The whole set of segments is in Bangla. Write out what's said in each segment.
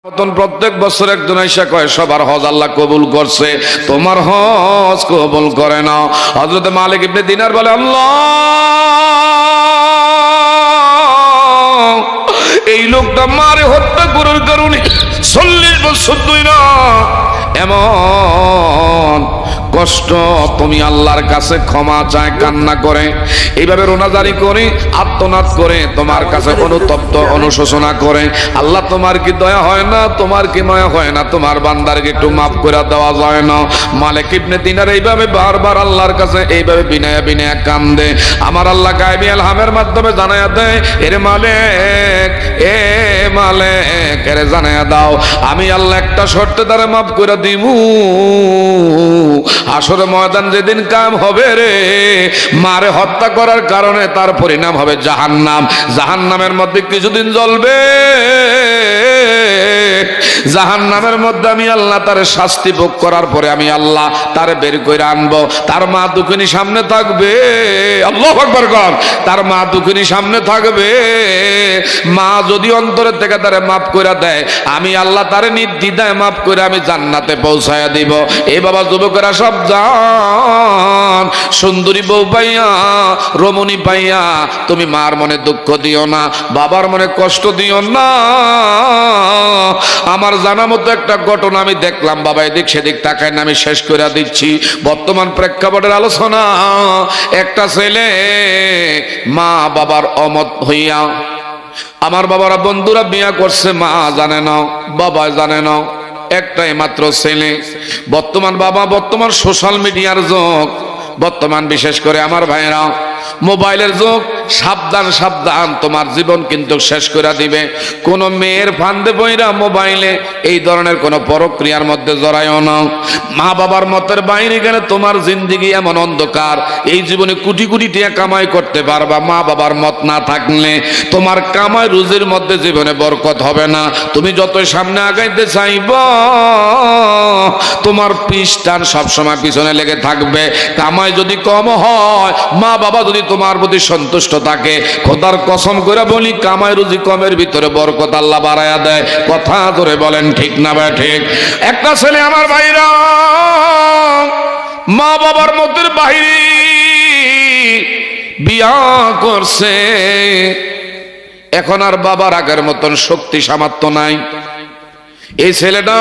মতন প্রত্যেক বছর একজন আইসা কয় সবার হজ আল্লাহ কবুল করছে, তোমার হজ কবুল করে না। হযরত মালিক ইবনে দিনার বলে, আল্লাহ এই লোকটা মারে হত্যা করার কারণে 40 বছর ধরে না এমন কষ্ট, তুমি আল্লাহর কাছে ক্ষমা চায়, কান্না করে, এইভাবে রোনাজারি করে, আত্মনাদ করে, তোমার কাছে অনুতপ্ত অনুশোচনা করে, আল্লাহ তোমার কি দয়া হয় না, তোমার কি মায়া হয় না, তোমার বান্দারকে একটু মাফ করে দেওয়া যায় না? মালিক ইবনে দিনার এইভাবে বারবার আল্লাহর কাছে এইভাবে বিনায়া বিনায়া কান্দে। আমার আল্লাহ গায়বী ইলহামের মাধ্যমে জানায়া দেয়, এর মালিক, এ মালিক, এরে জানায়া দাও আমি আল্লাহ একটা শর্তে তারে মাফ করে দিমু। হাসরের ময়দান যেদিন কায়েম হবে রে, মারে হত্যা করার কারণে তার পরিণাম হবে জাহান্নাম। জাহান্নামের মধ্যে কিছুদিন জ্বলবে, জাহান্নামের মধ্যে আমি আল্লাহ তারে শাস্তি ভোগ করার পরে আমি আল্লাহ তারে বের করে আনবো। তার মা দুঃখিনী সামনে থাকবে, আল্লাহু আকবার কর, তার মা দুঃখিনী সামনে থাকবে। মা যদি অন্তরের থেকে তারে মাফ করে দেয়, আমি আল্লাহ তারে নির্দ্বিধায় মাফ করে আমি জান্নাতে পৌঁছায়া দিব। এই বাবা যুবকেরা সব জান, সুন্দরী বউ পাইয়া, রমণী পাইয়া তুমি মার মনে দুঃখ দিও না, বাবার মনে কষ্ট দিও না। আমার জানা মতো একটা ঘটনা আমি দেখলাম, বাবা এদিক সেদিক তাকায় না, আমি শেষ করে দিচ্ছি। বর্তমান প্রেক্ষাপটের আলোচনা, একটা ছেলে মা বাবার অমত হইয়া, আমার বাবারা বন্ধুরা বিয়া করছে, মা জানে না, বাবা জানে না, একটাই মাত্র ছেলে। বর্তমান বাবা, বর্তমান সোশ্যাল মিডিয়ার যুগ, বর্তমান বিশেষ করে আমার ভাইরা মোবাইলের যুগ। সাবধান সাবধান, তোমার জীবন কিন্তু শেষ করে দিবে। কোন মেয়ের ফান্দে বইরা মোবাইলে এই ধরনের কোন পরক্রিয়ার মধ্যে জড়ায়ও না। মা বাবার মতের বাইরে গেলে তোমার জিন্দেগি এমন অন্ধকার, এই জীবনে কোটি কোটি টাকা কামাই করতে পারবা, মা বাবার মত না থাকলে তোমার কামাই রুজির মধ্যে জীবনে বরকত হবে না। তুমি যতই সামনে আগাইতে চাইবা, তোমার পিছটান সবসময় পিছনে লেগে থাকবে। কামাই যদি কম হয়, মা বাবা যদি তোমার প্রতি সন্তুষ্ট থাকে, খোদার কসম করে বলি, কামাই রুজি কমের ভিতরে বরকত আল্লাহ বাড়ায়া দেয়। কথা ধরে বলেন ঠিক না ভাই? ঠিক। একটা ছেলে আমার ভাইরা মা বাবার মতের বাইরে বিয়া করছে, এখন আর বাবার আগের মতন শক্তি সামর্থ্য নাই। এই ছেলেটা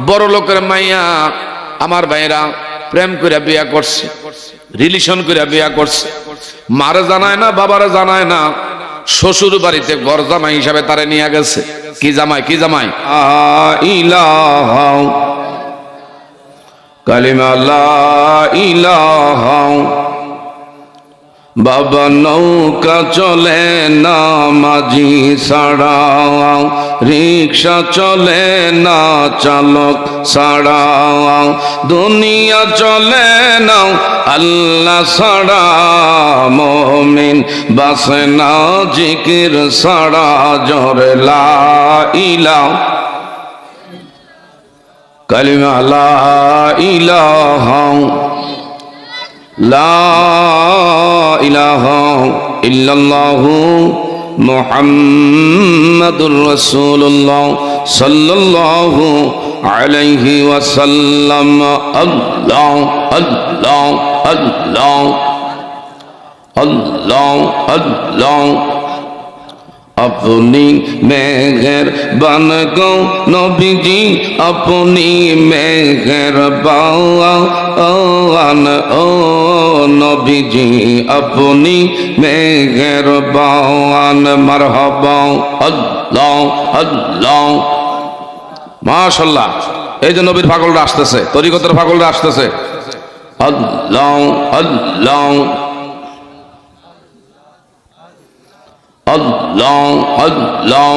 বড় লোকের মাইয়া আমার ভাইরা প্রেম করে বিয়া করছে, রিলেশন করে বিয়া করছে, মারে জানায় না, বাবারে জানায় না, শ্বশুর বাড়িতে ঘর জামাই হিসাবে তারে নিয়ে গেছে। কি জামাই? কি জামাই? ইলাহা কালিমা লা ইলাহা। বাবা নৌকা চলে না মাঝি ছাড়া, রিক্সা চলে না চালক ছাড়া, দুনিয়া চলে না আল্লাহ ছাড়া, মুমিন বাসে না জিকির ছাড়া। জোরে লা ইলাহা কালিমা লা ইলাহা লা ইলাহা ইল্লাল্লাহু মুহাম্মাদুর রাসূলুল্লাহ সাল্লাল্লাহু আলাইহি ওয়াসাল্লাম। আল্লাহ আল্লাহ আল্লাহ আল্লাহ আল্লাহ। আপনি মেহেরবান গো নবীজি, আপনি মেহেরবান ও নবীজি, আপনি মেহেরবান। মারহাবা। আল্লাহ আল্লাহ। মাশাআল্লাহ। এই যে নবীর পাগলরা আসতেছে, তরিকতের পাগলরা আসতেছে। আল্লাহ আল্লাহ আল্লাহ আল্লাহ।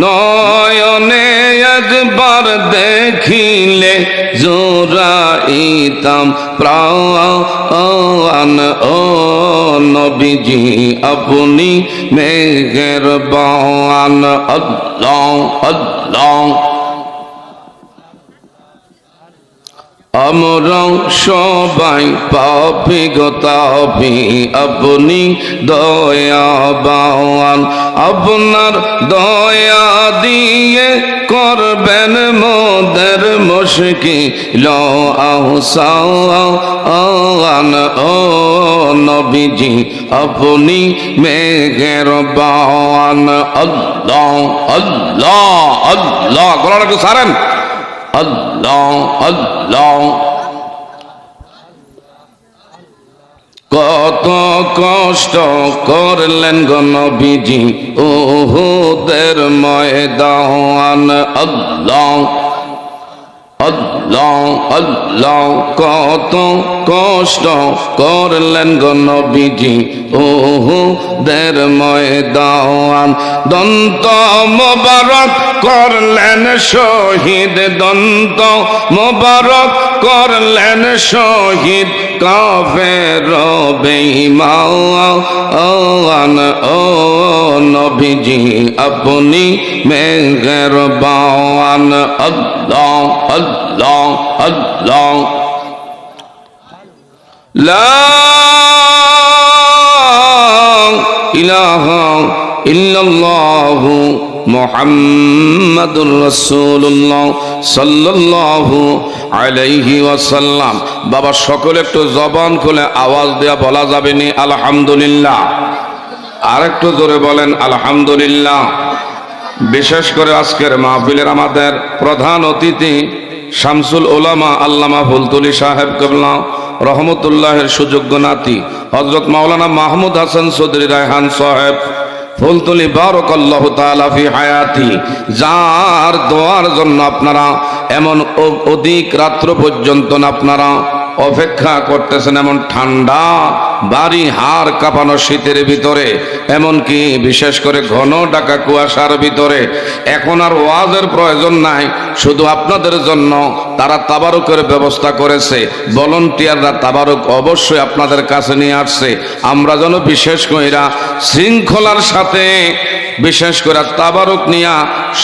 নয়নে একবার দেখিলে জোড়াইতাম প্রাণ ও নবীজি, আপনি মেহেরবান। আল্লাহ আল্লাহ আমরা সবাই পাপী গো তাপী, আপনি দয়াবান, আপনার দয়া দিয়ে করবেন মোদের মুশকিল আহসান। ও নবীজি আপনি মেহেরবান। আল্লাহ আল্লাহ আল্লাহ, গলাটা একটু ছাড়েন। আল্লাহ আল্লাহ। কত কষ্ট করলেন গো নবীজি উহুদের ময়দান। আল্লাহ আল্লাহ আল্লাহ, কত কষ্ট করলেন গো নবীজি উহুদের ময়দান। দন্ত মোবারক করলেন শহীদ, দন্ত মোবারক করলেন শহীদ কাফের বেঈমান। ও নবীজি আপনি মেহেরবান। আল্লাহ আল্লাহ আল্লাহ। লা ইলাহা ইল্লাল্লাহু মুহাম্মাদুর রাসূলুল্লাহ সাল্লাল্লাহু আলাইহি ওয়াসাল্লাম। বাবা সকলে একটু জবান খুলে আওয়াজ দেয়া বলা যাবে নি আলহামদুলিল্লাহ? আর একটু জোরে বলেন আলহামদুলিল্লাহ। বিশেষ করে আজকের মাহফিলের আমাদের প্রধান অতিথি শামসুল উলামা আল্লামা ফুলতুলি সাহেব কেবলা রহমতুল্লাহের সুযোগ্য নাতি হযরত মাওলানা মাহমুদ হাসান চৌধুরী রায়হান সাহেব ফুলতুলি বারাকাল্লাহু তাআলা ফি হায়াতি, যার দোয়ার জন্য আপনারা এমন অধিক রাত্র পর্যন্ত আপনারা অপেক্ষা করতেছেন, এমন ঠান্ডা বাড়ি হাড় কাঁপানো শীতের ভিতরে, এমনকি বিশেষ করে ঘন ডাকা কুয়াশার ভিতরে। এখন আর ওয়াজের প্রয়োজন নাই, শুধু আপনাদের জন্য তারা তাবারুকের ব্যবস্থা করেছে। ভলান্টিয়াররা তাবারুক অবশ্যই আপনাদের কাছে নিয়ে আসছে। আমরা যেন বিশেষ কইরা শৃঙ্খলার সাথে বিশেষ করে তাবারুক নিয়া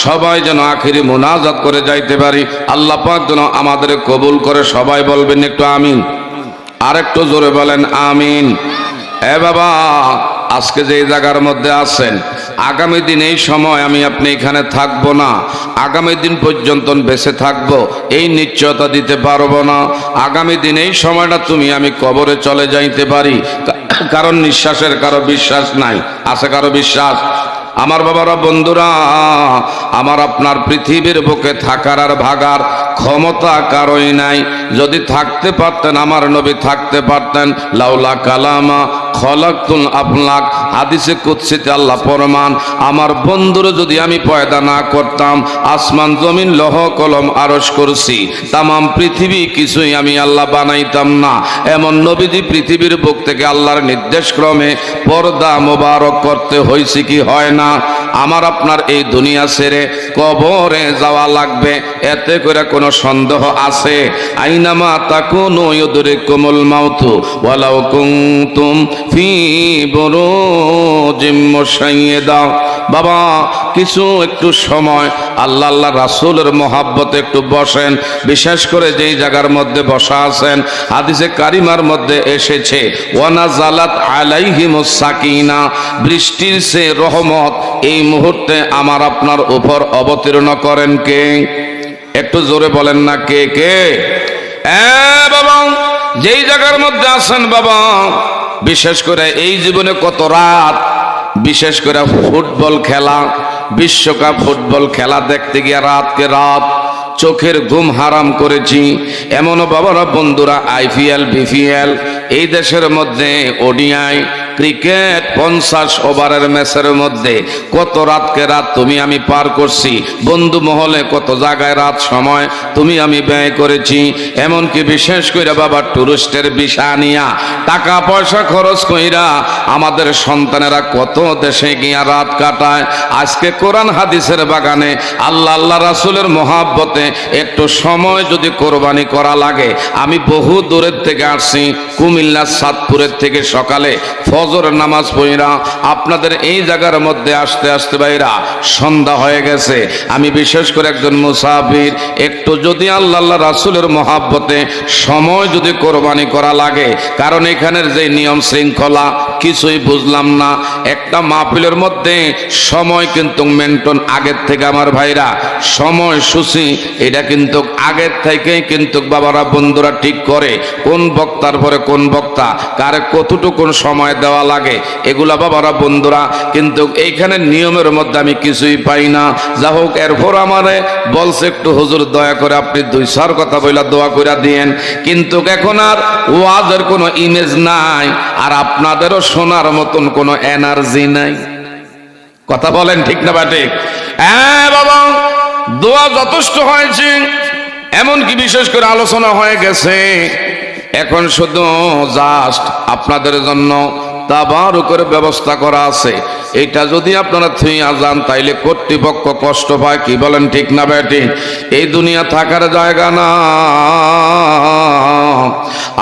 সবাই যেন আখিরি মুনাজাত করে যাইতে পারি। আল্লাহ পাক যেন আমাদের কবুল করে। সবাই বলবেন একটু আমিন। আর একটু জোরে বলেন আমিন। এ বাবা, আজকে যে জায়গার মধ্যে আছেন, আগামী দিন এই সময় আমি আপনি এখানে থাকবো না, আগামী দিন পর্যন্ত বেঁচে থাকবো এই নিশ্চয়তা দিতে পারবো না। আগামী দিন এই সময়টা তুমি আমি কবরে চলে যাইতে পারি, কারণ নিঃশ্বাসের কারো বিশ্বাস নাই। আছে কারো বিশ্বাস? আমার বাবারা, বন্ধুরা, আমার আপনার পৃথিবীর বুকে থাকার আর ভাগার ক্ষমতা কারোই নাই। যদি থাকতে পারতেন আমার নবী থাকতে পারতেন। লাউলা কালামা খলাকতুল আফলাক, হাদিসে কুদসিতে আল্লাহ ফরমান, আমার বন্ধুরে যদি আমি পয়দা না করতাম, আসমান জমিন লৌহ কলম আরশ কুরসি তামাম পৃথিবী কিছুই আমি আল্লাহ বানাইতাম না। এমন নবীজি পৃথিবীর বুক থেকে আল্লাহর নির্দেশ ক্রমে পর্দা মোবারক করতে হয়েছে কি হয় না? আমার আপনার এই দুনিয়া ছেড়ে কবরে যাওয়া লাগবে, এতে করে কোনো সন্দেহ আছে? আইনামা তাকুনু ইউদরিকুমুল মাউতু ওয়ালাউ কুনতুম ফি বুরুজিম মুশাইয়্যিদা। বাবা, কিছু একটু সময় আল্লাহ আল্লাহ রাসূলের মহাব্বতে একটু বসেন। বিশেষ করে যেই জায়গার মধ্যে বসা আছেন, হাদিসে কারিমার মধ্যে এসেছে ওয়ানাজালাত আলাইহিমুস সাকিনা, বৃষ্টির সে রহমত এই মুহূর্তে আমার আপনার উপর অবতীর্ণ করেন কে? একটু জোরে বলেন না কে কে? বাবা, যেই জায়গার মধ্যে আছেন বাবা, বিশেষ করে এই জীবনে কত রাত, বিশেষ করে ফুটবল খেলা, বিশ্বকাপ ফুটবল খেলা দেখতে গিয়ে রাতকে রাত চোখের ঘুম হারাম করেছি। এমনও বাবারা, বন্ধুরা, আইপিএল বিপিএল এই দেশের মধ্যে ওডিআই ক্রিকেট 50 ওভারের ম্যাচের মধ্যে কত রাতকে রাত তুমি আমি পার করছি। বন্ধু মহলে কত জায়গায় রাত সময় তুমি আমি ব্যয় করেছি। এমনকি বিশেষ করে বাবা টুরিস্টের ভিসা নিয়া টাকা পয়সা খরচ কইরা আমাদের সন্তানেরা কত দেশে গিয়া রাত কাটায়। আজকে কোরআন হাদিসের বাগানে আল্লাহ আল্লাহ রাসূলের মহাব্বতে একটু সময় যদি কোরবানি করা লাগে, আমি বহু দূরের থেকে আসছি, কুমিল্লা সাতপুরের থেকে সকালে ফজর নামাজ পড়া আপনাদের এই জায়গার মধ্যে আসতে আসতে ভাইরা সন্ধ্যা হয়ে গেছে। আমি বিশেষ করে একজন মুসাফির, একটু যদি আল্লাহ রাসূলের মহাব্বতে সময় যদি কোরবানি করা লাগে, কারণ এখানের যে নিয়ম শৃঙ্খলা কিছুই বুঝলাম না। একটা মাহফিলের মধ্যে সময় কিন্তু মেনটেন আগের থেকে আমার ভাইরা সময় সূচি এটা কিন্তু আগের থেকেই কিন্তু বাবারা বন্ধুরা ঠিক করে কোন বক্তার পরে কোন বক্তা কারে কতটুকুন সময় দেওয়া লাগে, এগুলা বাবারা বন্ধুরা কিন্তু এইখানে নিয়মের মধ্যে আমি কিছুই পাই না। যা হোক, এরপর আমারে বলছে একটু হুজুর দয়া করে আপনি 2-4 কথা বইলা দোয়া করে দিয়েন, কিন্তু এখন আর ওয়াজের কোনো ইমেজ নাই, আর আপনাদেরও শোনার মতন কোনো এনার্জি নাই। কথা বলেন ঠিক না বা ঠিক? হ্যাঁ বাবা, দোয়া যথেষ্ট হয়েছে, এমনকি বিশেষ করে আলোচনা হয়ে গেছে। এখন শুধু জাস্ট আপনাদের জন্য তাবারুকের ব্যবস্থা করা আছে। এটা যদি আপনারা থুইয়া যান তাইলে কর্তৃপক্ষ কষ্ট পায়। কি বলেন ঠিক না বেটি? এই দুনিয়া থাকার জায়গা না।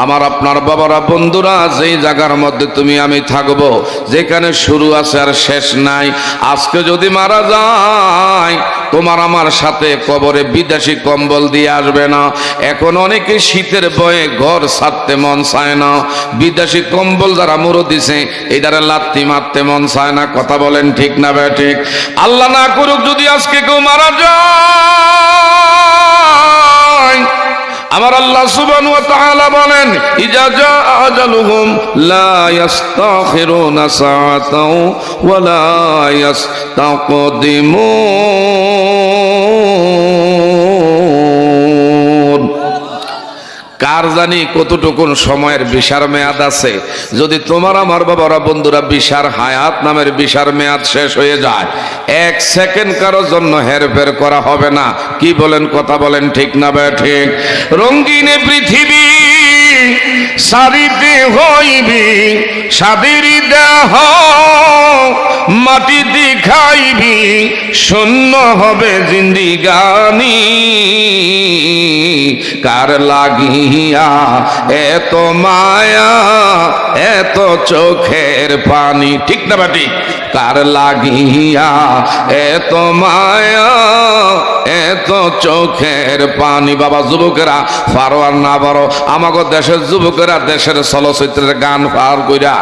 আমার আপনার বাবারা বন্ধুরা, যেই জায়গার মধ্যে তুমি আমি থাকবো, যেখানে শুরু আছে আর শেষ নাই। আজকে যদি মারা যায়, তোমার আমার সাথে কবরে বিদেশি কম্বল দিয়ে আসবে না। এখন অনেকে শীতের ভয়ে ঘর ছাড়তে মন চায় না, বিদেশি কম্বল যারা মুড়ো দিছে এটারে লাত্তি মারতে মন চায় না। কথা বলেন ঠিক না বে ঠিক? আল্লাহ না করুক যদি আজকে কেউ মারা যায়, আমার আল্লাহ সুবহানাহু ওয়া তাআলা বলেন ইজা জা আজালুহুম লা ইস্তাখিরুনা সাআতাও ওয়া লা ইস্তাকদিমুন। কার জানি কতটুকুন সময়ের বিশার মেয়াদ আছে। যদি তোমার আমার বাবারা বন্ধুরা বিশার হায়াত নামের বিশার মেয়াদ শেষ হয়ে যায়, 1 সেকেন্ড কারোর জন্য হেরফের করা হবে না। কি বলেন? কথা বলেন ঠিক না বে ঠিক? রঙিনে পৃথিবী সারিতে হইবি, সাদের দেহ মাটি দেখাইবি, শূন্য হবে জিন্দিগানি। কার লাগিয়া এত মায়া, এত চোখের পানি? ঠিক না বাটি? কার লাগিয়া এত মায়া, এত চোখের পানি? বাবা যুবকেরা, পারো আর না পারো, আমাকে দেশের যুবকেরা দেশের চলচ্চিত্রের গান পার কইরা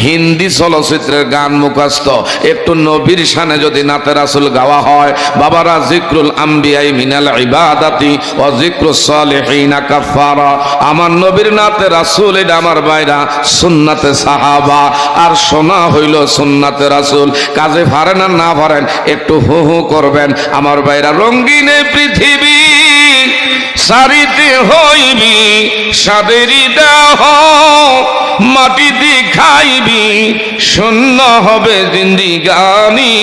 হিন্দি চলচ্চিত্রের গান মুখস্থ, একটু নবীর শানে যদি নাতে রাসূল গাওয়া হয়, বাবারা জিক্রুল আম্বিয়াই মিনাল ইবাদাতি ওয়া জিক্রুস সালিহিনা কাফারা। আমার নবীর নাতে রাসূল, এটা আমার ভাইরা সুন্নাতে সাহাবা, আর শোনা হইল সুন্নাতে রাসূল। কাজে পারেন আর না পারেন একটু হু হু করবেন আমার ভাইরা। রঙিনে পৃথিবী সারিতে হইবি, সাদেরই দেহ মাটি দেখাইবি, শূন্য হবে জিন্দিগানি।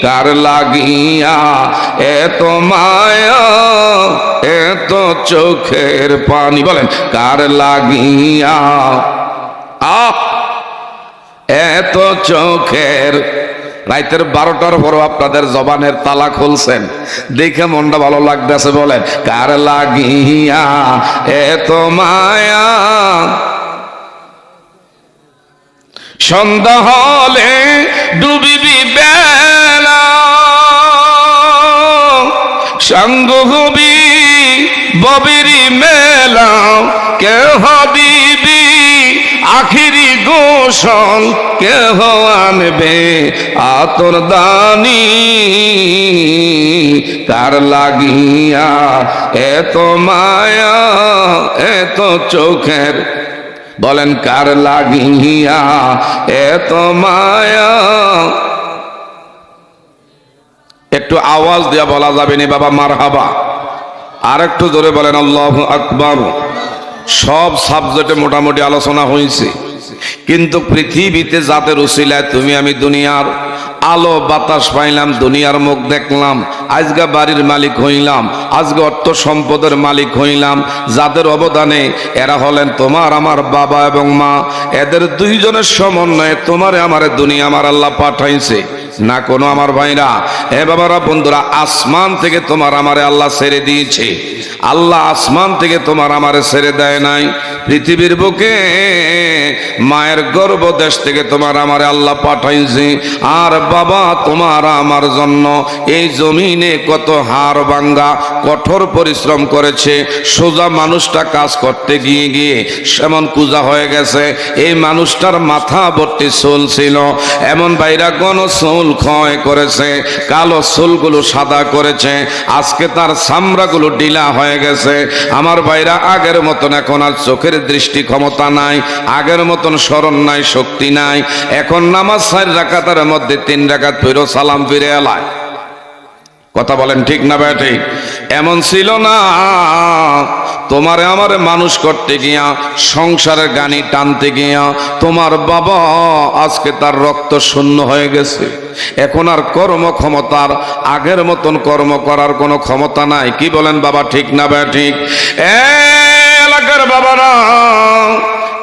কার লাগিয়া এত মায়া, এত চোখের পানি? বলেন কার লাগিয়া এত চোখের? রাইতের 12টার পরও আপনাদের জবানের তালা খুলছেন, দেখে মনটা ভালো লাগতেছে। বলেন কার লাগিয়া এত মায়া? সন্ধ্যা হলে ডুবিবি বেলা, সঙ্গ হবি ববিরি মেলা, কেহ দিবি আখিরি গোসল, কেহ আনবে আতর দানি। কার লাগিয়া এত মায়া, এত চোখের? বলেন কার লাগিয়া এত মায়া? একটু আওয়াজ দিয়া বলা যাবে না বাবা মারহাবা? আর একটু জোরে বলেন আল্লাহু আকবার। সব সাবজেক্টে মোটামুটি আলোচনা হয়েছে, কিন্তু পৃথিবীতে যাদের উসিলায় তুমি আমি দুনিয়ার আলো বাতাস পাইলাম, দুনিয়ার মুখ দেখলাম, আজকে বাড়ির মালিক হইলাম, আজকে অর্থ সম্পদের মালিক হইলাম, যাদের অবদানে এরা হলেন তোমার আমার বাবা এবং মা। এদের দুইজনের সমন্বয়ে তোমারে আমারে দুনিয়া আমার আল্লাহ পাঠাইছে না কোনো আমার ভাইরা। এ বাবারা বন্ধুরা, আসমান থেকে তোমার আমারে আল্লাহ ছেড়ে দিয়েছে। আল্লাহ আসমান থেকে তোমার আমারে ছেড়ে দেয় নাই, পৃথিবীর বুকে মায়ের গর্ভদেশ থেকে তোমার আমারে আল্লাহ পাঠাইছে। আর বাবা তোমার আমার জন্য এই জমিনে কত হাড় ভাঙ্গা কঠোর পরিশ্রম করেছে। সোজা মানুষটা কাজ করতে গিয়ে গিয়ে এমন কুজা হয়ে গেছে, এই মানুষটার মাথা ভর্তি চুল ছিল, এমন বাইরা কোন চুল ক্ষয় করেছে, কালো চুলগুলো সাদা করেছে, আজকে তার চামড়াগুলো ঢিলা হয়ে গেছে। আমার ভাইরা আগের মতন এখন আর চোখের দৃষ্টি ক্ষমতা নাই, আগের মতন স্মরণ নাই, শক্তি নাই। এখন নামাজ 4 রাকাতের মধ্যে 3 রাকাত পড়ো সালাম ফিরে এলায়। কথা বলেন ঠিক না ভাই? ঠিক এমন ছিল না। তোমারে আমারে মানুষ করতে গিয়া, সংসারের গানি টানতে গিয়া তোমার বাবা আজকে তার রক্ত শূন্য হয়ে গেছে। এখন আর কর্মক্ষমতার আগের মতন কর্ম করার কোনো ক্ষমতা নাই। কি বলেন বাবা? ঠিক না ভাই? ঠিক। এলাকার বাবারা,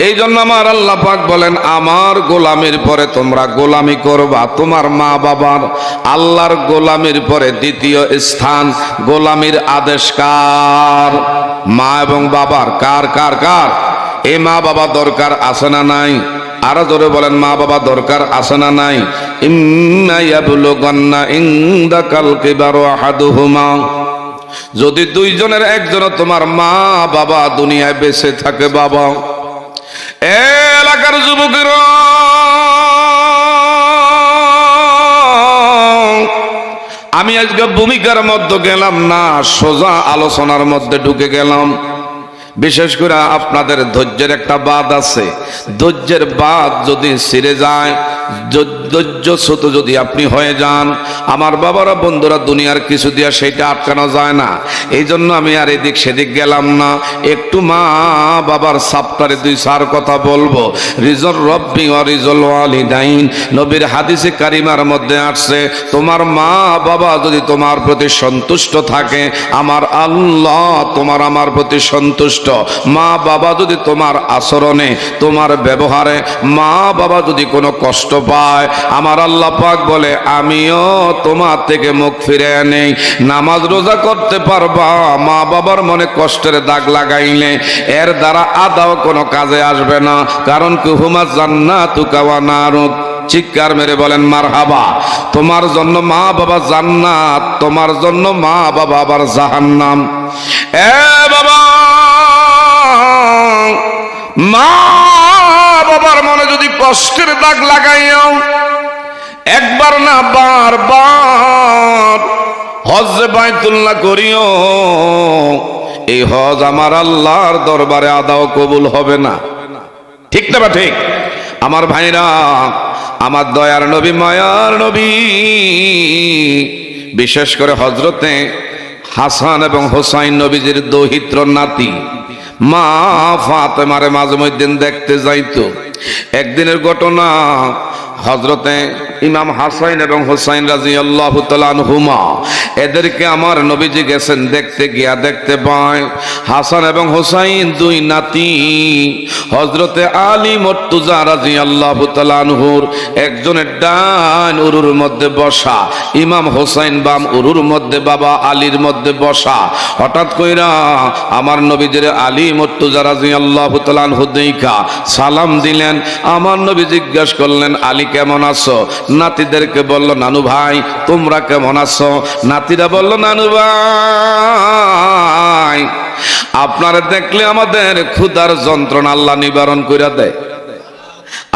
এই জন্য আমার আল্লাহ পাক বলেন, আমার গোলামির পরে তোমরা গোলামি করবা তোমার মা বাবার। আল্লাহর গোলামির পরে দ্বিতীয় স্থান গোলামির আদেশ কার? মা এবং বাবার। কার কার কার? এই মা বাবা দরকার আছে না নাই? আরো জোরে বলেন, মা বাবা দরকার আছে না নাই? ইম্মা ইয়াবলুগান্না ইনদাকাল কিবারু আহাদুহুমা, যদি দুইজনের একজন তোমার মা বাবা দুনিয়ায় বেঁচে থাকে, বাবা এলাকার যুবকেরা, আমি আজকে ভূমিকার মধ্যে গেলাম না, সোজা আলোচনার মধ্যে ঢুকে গেলাম। বিশেষ করে আপনাদের ধৈর্যের একটা বাদ আছে, ধৈর্যের বাদ যদি ছিঁড়ে যায়, ধৈর্যচ্যুত যদি আপনি হয়ে যান, আমার বাবারা বন্ধুরা, দুনিয়ার কিছু দিয়া সেটা আটকানো যায় না। এই জন্য আমি আর এদিক সেদিক গেলাম না, একটু মা বাবার সাপ্তারে 2-4 কথা বলবো। রিজল রব্বি ওয়া রিজল ওয়ালিদাইন, নবীর হাদিসে কারিমার মধ্যে আসছে, তোমার মা বাবা যদি তোমার প্রতি সন্তুষ্ট থাকে, আমার আল্লাহ তোমার আমার প্রতি সন্তুষ্ট। মা বাবা যদি তোমার আচরণে, তোমার ব্যবহারে, মা বাবা যদি কোনো কষ্ট পায়, আমার আল্লাহ পাক বলে আমিও তোমার থেকে মুখ ফিরে নেই। নামাজ রোজা করতে পারবা, মা বাবার মনে কষ্টের দাগ লাগাইলে এর দ্বারা আদাও কোনো কাজে আসবে না। কারণ কি, হুমা জান্নাতুকা ওয়া নারুক। চিৎকার মেরে বলেন মারহাবা। তোমার জন্য মা বাবা জান্নাত, তোমার জন্য মা বাবা আবার জাহান্নাম। বাবা, মা বাবার মনে যদি কষ্টের দাগ লাগাইও, একবার না বারবার হজ্জে বাইতুল্লাহ করিও, এই হজ আমার আল্লাহর দরবারে আদাও কবুল হবে না। ঠিক না বা ঠিক? আমার ভাইরা, আমার দয়ার নবী, মায়ার নবী, বিশেষ করে হযরতে হাসান এবং হোসাইন নবীজির দৌহিত্র নাতি মা ফাতেমারে মাঝে মধ্যে দেখতে যাইতো। একদিনের ঘটনা, হযরতে ইমাম হাসান এবং হোসাইন রাদিয়াল্লাহু তাআলা আনহুমা, এদেরকে আমার নবীজি গেছেন দেখতে, গিয়া দেখতে পায় হাসান এবং হোসাইন 2 নাতি হযরতে আলী মুর্তজা রাদিয়াল্লাহু তাআলা আনহুর একজনের ডান উরুর মধ্যে বসা, ইমাম হোসাইন বাম উরুর মধ্যে, বাবা আলীর মধ্যে বসা। হঠাৎ কইরা আমার নবীজির আলী মুর্তজা রাদিয়াল্লাহু তাআলা আনহু দেইখা সালাম দিলেন। আমার নবী জিজ্ঞাসা করলেন, আলী কেমন আছো? নাতিদেরকে বলল, নানু ভাই তোমরা কেমন আছো? নাতিরা বলল, নানু ভাই আপনারা দেখলে আমাদের ক্ষুধার যন্ত্রণা আল্লাহ নিবারণ কইরা দেয়,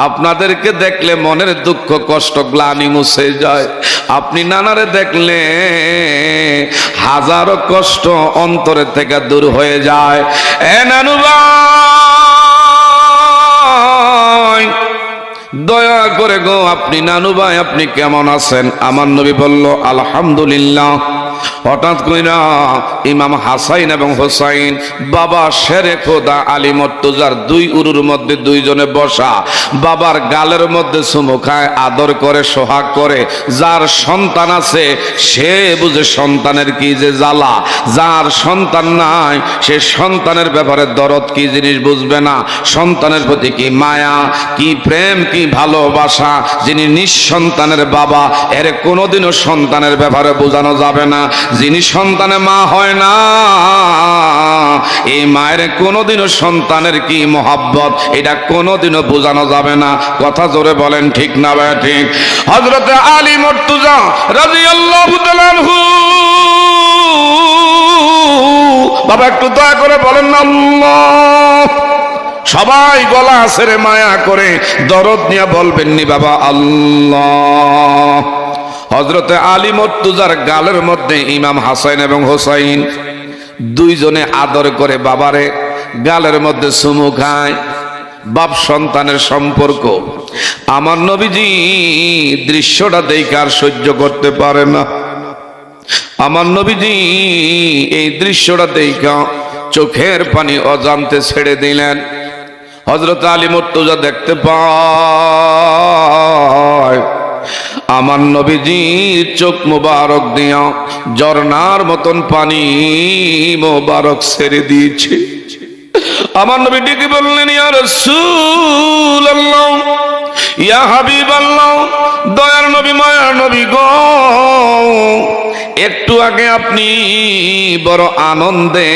আপনাদেরকে দেখলে মনের দুঃখ কষ্ট গ্লানি মুছে যায়, আপনি নানারে দেখলে হাজারো কষ্ট অন্তরের থেকে দূর হয়ে যায়। এ নানু ভাই দয়া করে গো, আপনি নানু ভাই আপনি কেমন আছেন? আমার নবী বলল, আলহামদুলিল্লাহ। হঠাৎ কইরা ইমাম হাসাইন এবং হোসাইন বাবা শেরে খোদা আলী মুর্তজার 2 উরুর মধ্যে 2 জনে বসা, বাবার গালের মধ্যে চুমু খায়, আদর করে, সোহাগ করে। যার সন্তান আছে সে বুঝে সন্তানের কি যে জ্বালা, যার সন্তান নাই সে সন্তানের ব্যাপারে দরদ কি জিনিস বুঝবে না, সন্তানের প্রতি কি মায়া, কি প্রেম, কি ভালোবাসা। যিনি নিঃসন্তানের বাবা, এর কোনোদিনও সন্তানের ব্যাপারে বোঝানো যাবে না। যিনি সন্তানে মা হয় না, এই মায়ের কোনোদিনও সন্তানের কি মহাব্বত এটা কোনোদিনও বোঝানো যাবে না। কথা জোরে বলেন ঠিক না ভাই ঠিক? হযরতে আলী মুর্তজা রাদিয়াল্লাহু তাআলা আনহু, বাবা একটু দয়া করে বলেন না আল্লাহ। সবাই গলা ছেড়ে মায়া করে দরদ নিয়ে বলবেন নি বাবা আল্লাহ। হযরতে আলী মুর্তজার গালের মধ্যে ইমাম হাসান এবং হোসাইন দুইজনে আদর করে বাবারে গালের মধ্যে চুমু খায়। বাপ সন্তানের সম্পর্ক। আমার নবীজি দৃশ্যটা দেখে আর সহ্য করতে পারে না। আমার নবীজি এই দৃশ্যটা দেখে চোখের পানি অজান্তে ছেড়ে দিলেন। হযরত আলী মুর্তজা দেখতে পায় আমার নবীজির চোখ মোবারক দিয়া ঝর্ণার মতন পানি মোবারক ছেড়ে দিয়েছে। আমার নবী ডেকে বললেন, ইয়া রাসূলুল্লাহ, ইয়া হাবিবাল্লাহ, দয়ার নবী মায়ার নবী গো, একটু আগে আপনি বড় আনন্দে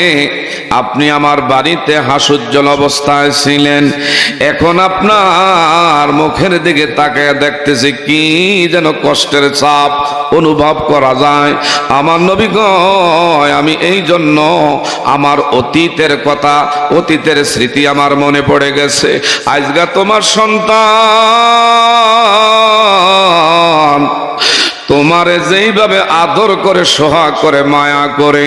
আপনি আমার বাড়িতে হাস্যোজ্জ্বল অবস্থায় ছিলেন, এখন আপনার মুখের দিকে তাকায় দেখতেছি কি যেন কষ্টের চাপ অনুভব করা যায়। আমার নবী গো, আমি এই জন্য আমার অতীতের কথা, অতীতের স্মৃতি আমার মনে পড়ে গেছে। আজকে তোমার সন্তান তোমারে যেইভাবে আদর করে, সোহাগ করে, মায়া করে,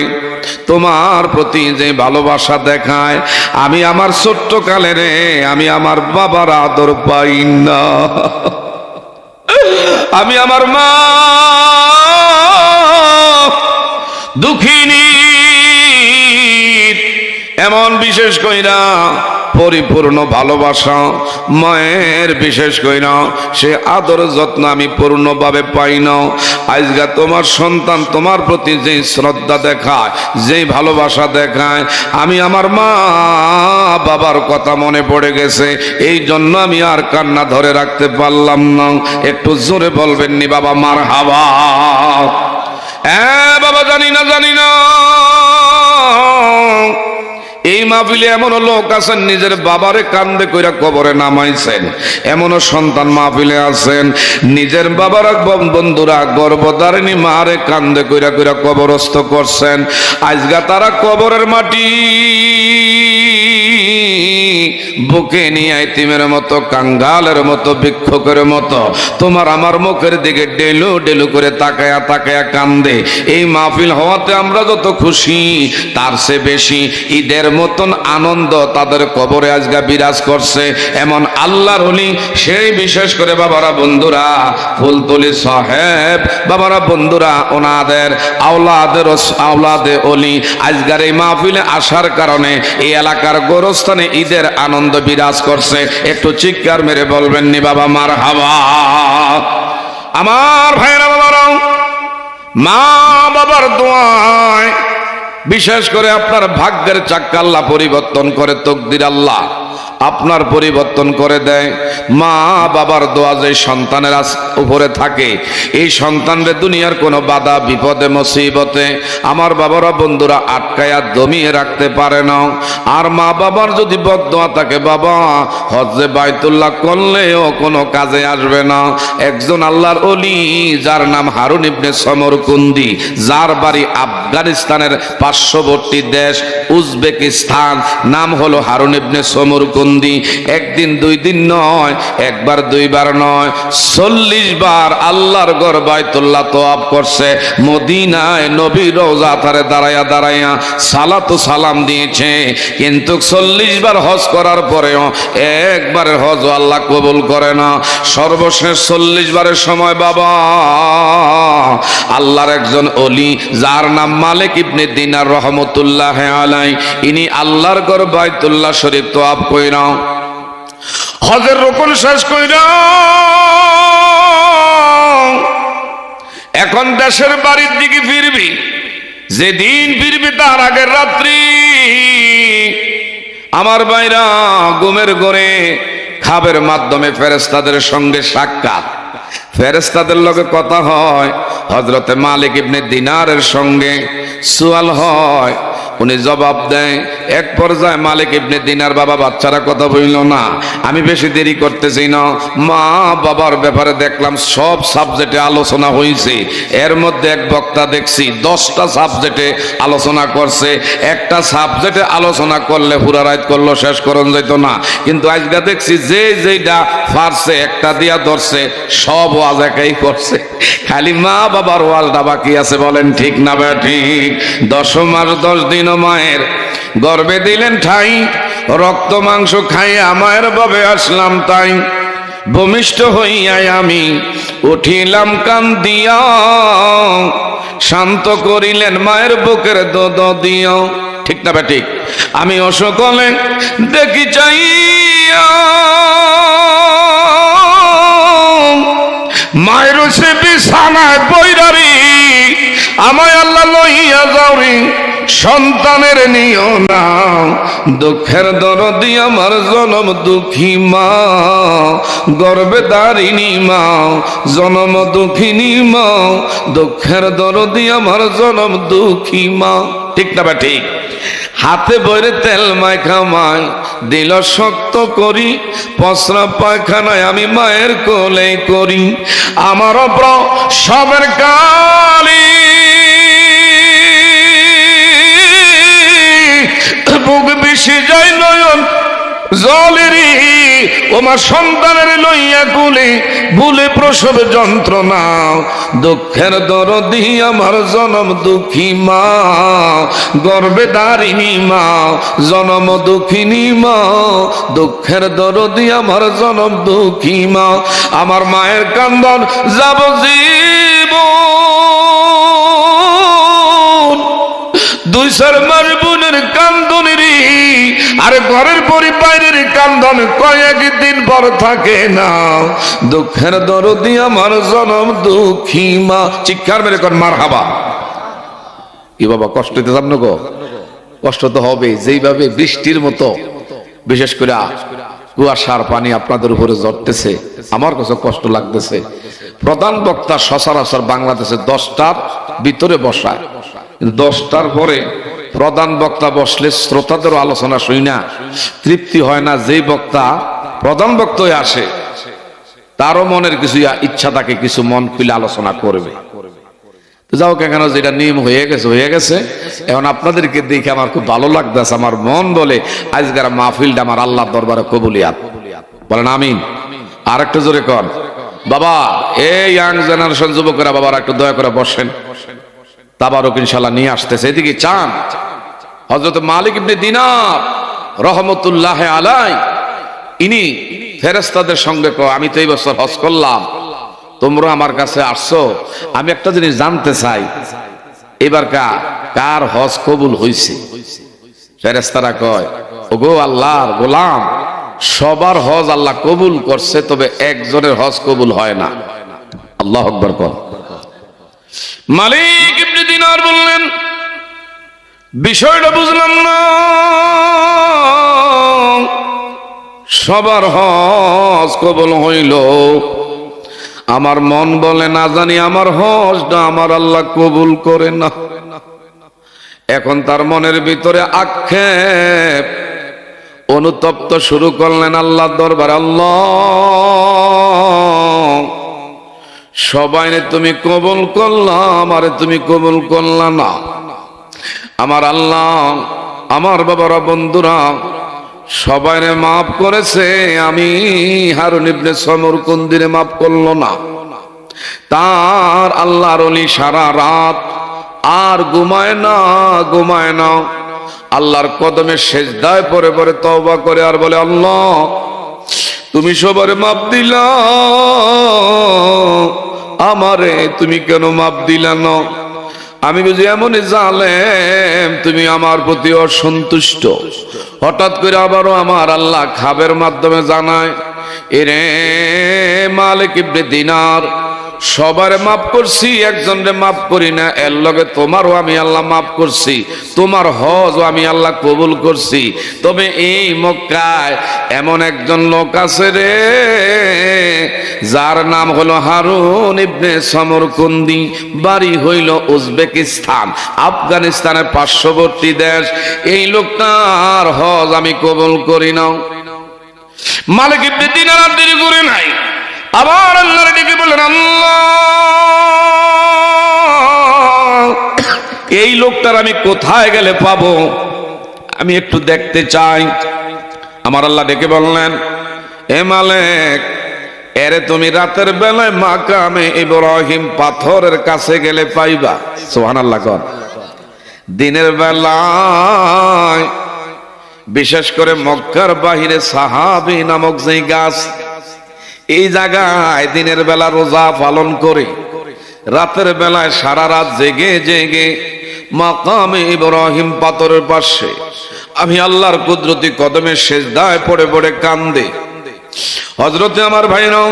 তোমার প্রতি যে ভালোবাসা দেখায়, আমি আমার ছোট্ট কালে রে আমি আমার বাবার আদর পাই না। আমি আমার মা দুঃখিনী এমন বিশেষ কইরা পরিপূর্ণ ভালোবাসা মায়ের বিশেষ কইরা সে আদর যত্ন আমি পূর্ণভাবে পাই না। আজকে তোমার সন্তান তোমার প্রতি যে শ্রদ্ধা দেখায়, যেই ভালোবাসা দেখায়, আমি আমার মা বাবার কথা মনে পড়ে গেছে, এই জন্য আমি আর কান্না ধরে রাখতে পারলাম না। একটু জোরে বলবেন নি বাবা মারহাবা। হ্যাঁ বাবা, জানি না এই মাহফিলে এমন লোক আছেন নিজের বাবারে কান্দে কইরা কবরে নামাইছেন, এমনও সন্তান মাহফিলে আছেন নিজের বাবার বন্ধুরা গর্ভধারিণী মারে কান্দে কইরা কইরা কবরস্থ করছেন। আজকে তারা কবরের মাটি বুকে নিয়ে এতিমের মতো, কাঙ্গালের মতো, ভিক্ষুকের মতো তোমার আমার মুখের দিকে ডেলু ডেলু করে তাকায়া তাকায়া কান্দে। এই মাহফিল হওয়াতে আমরা যত খুশি, তার চেয়ে বেশি ঈদের মতন আনন্দ তাদের কবরে আজকে বিরাজ করছে। এমন আল্লাহর ওলি, সেই বিশেষ করে বাবারা বন্ধুরা ফুলতলি সাহেব, বাবারা বন্ধুরা ওনাদের আওলাদে ওলি আজকের এই মাহফিলে আসার কারণে এই এলাকার গোরস্থানে ঈদের আনন্দ বিরাজ করছে। একটু চিৎকার মেরে বলবেন নি বাবা মারহাবা। আমার ভাইরা বাবারা, মা বাবার দোয়ায় বিশেষ করে আপনার ভাগ্যের চাক্কা আল্লাহ পরিবর্তন করে, তকদির আল্লাহ আপনার পরিবর্তন করে দেয়। মা বাবার দোয়া যে সন্তানের উপরে থাকে, এই সন্তানরে দুনিয়ার কোনো বাধা বিপদে মুসিবতে আমার বাবারা বন্ধুরা আটকায়া দমিয়ে রাখতে পারে না। আর মা বাবার যদি বদদোয়া থাকে, বাবা হজ্জে বাইতুল্লাহ করলেও কোনো কাজে আসবে না। একজন আল্লাহর ওলি যার নাম হারুন ইবনে সমরকুন্দি, যার বাড়ি আফগানিস্তানের পার্শ্ববর্তী দেশ উজবেকিস্তান, নাম হলো হারুন ইবনে সমরকুন্দি। একদিন দুই দিন নয়, একবার দুইবার নয়, 40 বার আল্লাহর ঘর বাইতুল্লাহ তওয়াফ করছে। মদিনায় নবীর রওজা ধারে দাঁড়ায়া দাঁড়ায়া সালাতু সালাম দিয়েছে, কিন্তু 40 বার হজ করার পরেও একবারের হজ আল্লাহ কবুল করে না। সর্বশেষ 40 বারের সময় বাবা আল্লাহর একজন ওলি যার নাম মালিক ইবনে দিনার রহমতুল্লাহ আলাইহি, ইনি আল্লাহর ঘর বাইতুল্লাহ শরীফ তওয়াফ কইরা হজের রুকুন শেষ কইরা এখন দেশের বাড়ির দিকে ফিরবি। যেদিন ফিরবি তার আগের রাত্রি আমার ভাইরা ঘুমের ঘরে খাবের মাধ্যমে ফেরেশতাদের সঙ্গে সাক্ষাৎ, ফেরেশতাদের লগে কথা হয়। হযরতে মালিক ইবনে দিনারের সঙ্গে সুয়াল হয়, উনি জবাব দেয়। এক পর্যায়ে মালিক ইবনে দিনার, বাবা বাচ্চারা কথা বলল না, আমি বেশি দেরি করতেছি না, মা বাবার ব্যাপারে দেখলাম সব সাবজেক্টে আলোচনা হয়েছে, এর মধ্যে এক বক্তা দেখছি 10টা সাবজেক্টে আলোচনা করছে, একটা সাবজেক্টে আলোচনা করলে পুরা রাত করলো শেষ করন যেত না, কিন্তু আজকে দেখছি যে যেটা পারছে একটা দিয়া ধরছে, সব ওয়াজ একাই করছে, খালি মা বাবার ওয়াজটা বাকি আছে। বলেন ঠিক না বে ঠিক? 10 মাস 10 দিন মায়ের গর্ভে দিলেন ঠাই, রক্ত মাংস খাইয়া মায়ের ভাবে আসলাম তাই, ভূমিষ্ঠ হইয়াই আমি উঠিলাম কান্দিয়া, শান্ত করিলেন মায়ের বুকের দোদ দিয়া। ঠিক না বে ঠিক? আমি অসকলে দেখি চাইয়া মায়ের সে বিছানায় বৈরারি, আমায় আল্লাহ লইয়া যাওরি, সন্তানের নিও না, দুঃখের দরদি আমার জনম দুঃখী মা, গর্বে দারিণী মা, জনম দুঃখিনী মা, দুঃখের দরদি আমার জনম দুঃখী মা। ঠিক না বা ঠিক? হাতে বইরে তেল মাখা মায় দিল শক্ত করি, পসরা পায়খানায় আমি মায়ের কোলে করি, আমার অপ্র সবের কালি বুক বেশি যায় নয়ন জলেরি, ওমা সন্তানের লইয়া কুলে ভুলে প্রসব যন্ত্রণা, দুঃখের দরদি আমার জনম দুঃখী মা, গর্বে দারিণী মা, জনম দুঃখিনী মা, দুঃখের দরদি আমার জনম দুঃখী মা, আমার মায়ের কান্দন যাবজীব দুই চার মার বোনের কান্দনেরই, আর ঘরের পরি বাইরের কান্দন কয়েকদিন পর থাকে না, দুঃখের দরদি আমার জনম দুঃখী মা। চিৎকার মেরে কর মারহাবা। কি বাবা কষ্ট হইতে যান গো? কষ্ট তো হবে, যেইভাবে বৃষ্টির মতো বিশেষ করে কুয়াশার পানি আপনাদের উপরে ঝরতেছে, আমার কাছে কষ্ট লাগতেছে। প্রধান বক্তা সচরাচর বাংলাদেশে 10টার ভিতরে বসায়, 10টার পরে প্রধান বক্তা বসলে শ্রোতাদেরও আলোচনা শুই না, তৃপ্তি হয় না। যেই বক্তা প্রধান বক্তা হয়ে আসে তারও মনের কিছু ইচ্ছা থাকে, কিছু মন খুলে আলোচনা করবে। যাও কেন, যেটা নিয়ম হয়ে গেছে হয়ে গেছে। এখন আপনাদেরকে দেখে আমার খুব ভালো লাগতেছে, আমার মন বলে আজকের মাহফিলটা আমার আল্লাহর দরবারে কবুলিয়াত। বলেন আমিন। আর একটু জোরে কর বাবা। এই ইয়াং জেনারেশন যুবকেরা বাবার একটু দয়া করে বসেন, তাবারক ইনশাআল্লাহ নিয়ে আসতেছে। এদিকে চান হযরত মালিক ইবনে দিনার রহমতুল্লাহ আলাই, ইনি ফেরেশতাদের সঙ্গে কয়, আমি তো এই বছর হজ করলাম, তোমরা আমার কাছে আসছো, আমি একটা জিনিস জানতে চাই, এবার কার হজ কবুল হইছে? ফেরেশতারা কয়, ওগো আল্লাহর গোলাম, সবার হজ আল্লাহ কবুল করছে, তবে একজনের হজ কবুল হয় না। আল্লাহু আকবার কর। মালিক ইবনে দিনার বললেন, বিষয়টা বুঝলাম না, সবার হজ কবুল হইল, আমার মন বলে না জানি আমার হজটা আমার আল্লাহ কবুল করে না। এখন তার মনের ভিতরে আক্ষেপ অনুতপ্ত শুরু করলেন আল্লাহর দরবারে। আল্লাহ, সবাই তুমি কবুল করলাম, আরে তুমি কবুল করলা না। আমার আল্লাহ, আমার বাবারা বন্ধুরা সবাইরে মাফ করেছে, আমি হারুন ইবনে সমরকুন্দিরে মাফ করলো না। তার আল্লাহর ওলি সারা রাত আর ঘুমায় না, আল্লাহর কদমে সেজদায় পরে পরে তওবা করে আর বলে, আল্লাহ তুমি সবারে মাফ দিলা, আমারে তুমি কেন মাফ দিলা না? আমি বুঝি এমন জালেম, তুমি আমার প্রতি অসন্তুষ্ট। হঠাৎ করে আবারও আমার আল্লাহ খাবের মাধ্যমে জানায়, এরে মালিক ইবনে দিনার, সবার মাফ করছি, একজনরে মাফ করি না। এর লগে তোমারও আমি আল্লাহ মাফ করছি, তোমার হজও আমি আল্লাহ কবুল করছি। তবে এই মক্কায় এমন একজন লোক আছে রে, যার নাম হলো হারুন ইবনে সমরকুন্দি, বাড়ি হইল উজবেকিস্তান, আফগানিস্তানের পার্শ্ববর্তী দেশ। এই লোকটার হজ আমি কবুল করি না। মালিক ইবনে দিনার আর দেরি করে নাই, আবার আল্লাহর ডেকে বললেন, আল্লাহ, এই লোকটার আমি কোথায় গেলে পাবো, আমি একটু দেখতে চাই। আমার আল্লাহ ডেকে বললেন, এ মালিক, এরে তুমি রাতের বেলায় মাকামে ইব্রাহিম পাথরের কাছে গেলে পাইবা। সুবহানাল্লাহ। কোন দিনের বেলায় বিশেষ করে মক্কার বাহিরে সাহাবী নামক যে গাছ, এই জায়গায় দিনের বেলা রোজা পালন করে রাতের বেলায় সারা রাত জেগে জেগে মাকামে ইব্রাহিম পাথরের পাশে আমি আল্লাহর কুদরতি কদমে সেজদায় পড়ে পড়ে কান্দে। হযরতে আমার ভাইরা,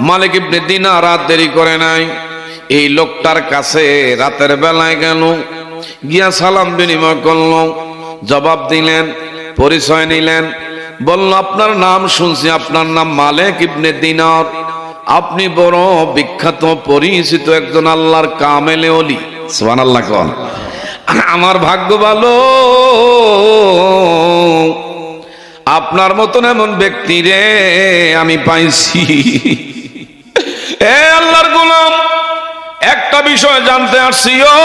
মালিক ইবনে দিনার রাত দেরি করে নাই, এই লোকটার কাছে রাতের বেলায় গেল, গিয়া সালাম বিনিময় করল, জবাব দিলেন, পরিচয় নিলেন, বলল, আপনার নাম শুনছি, আপনার নাম মালিক ইবনে দিনার, আপনি বড় বিখ্যাত পরিচিত একজন আল্লাহর কামেলে ওলি। সুবহানাল্লাহ। কোন আমার ভাগ্য ভালো, আপনার মতন এমন ব্যক্তি রে আমি পাইছি। এ আল্লাহর গোলাম, একটা বিষয় জানতে আসছি, ও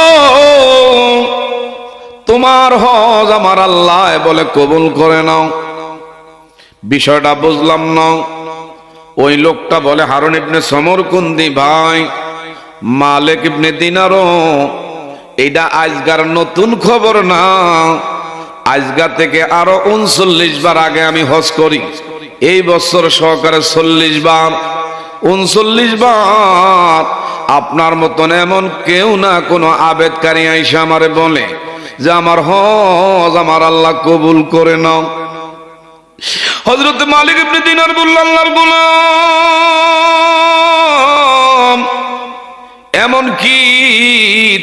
তোমার হজ আমার আল্লাহ বলে কবুল করে নাও। বিষয়টা বুঝলাম না। ওই লোকটা বলে, হারুন ইবনে সমরকুন্দি ভাই, মালিক ইবনে দিনারও এইটা আজগার নতুন খবর না, আজগা থেকে আরো 39 বার আগে আমি হজ করি। এই বছর সহকারে 40 বার, 39 বার আপনার মতন এমন কেউ না কোনো আবেদকারী আইসা আমারে বলে যে আমার হজ আমার আল্লাহ কবুল করে নাও। হযরত মালিক ইবনে দিনার বললেন, আল্লাহর গোলাম, এমন কি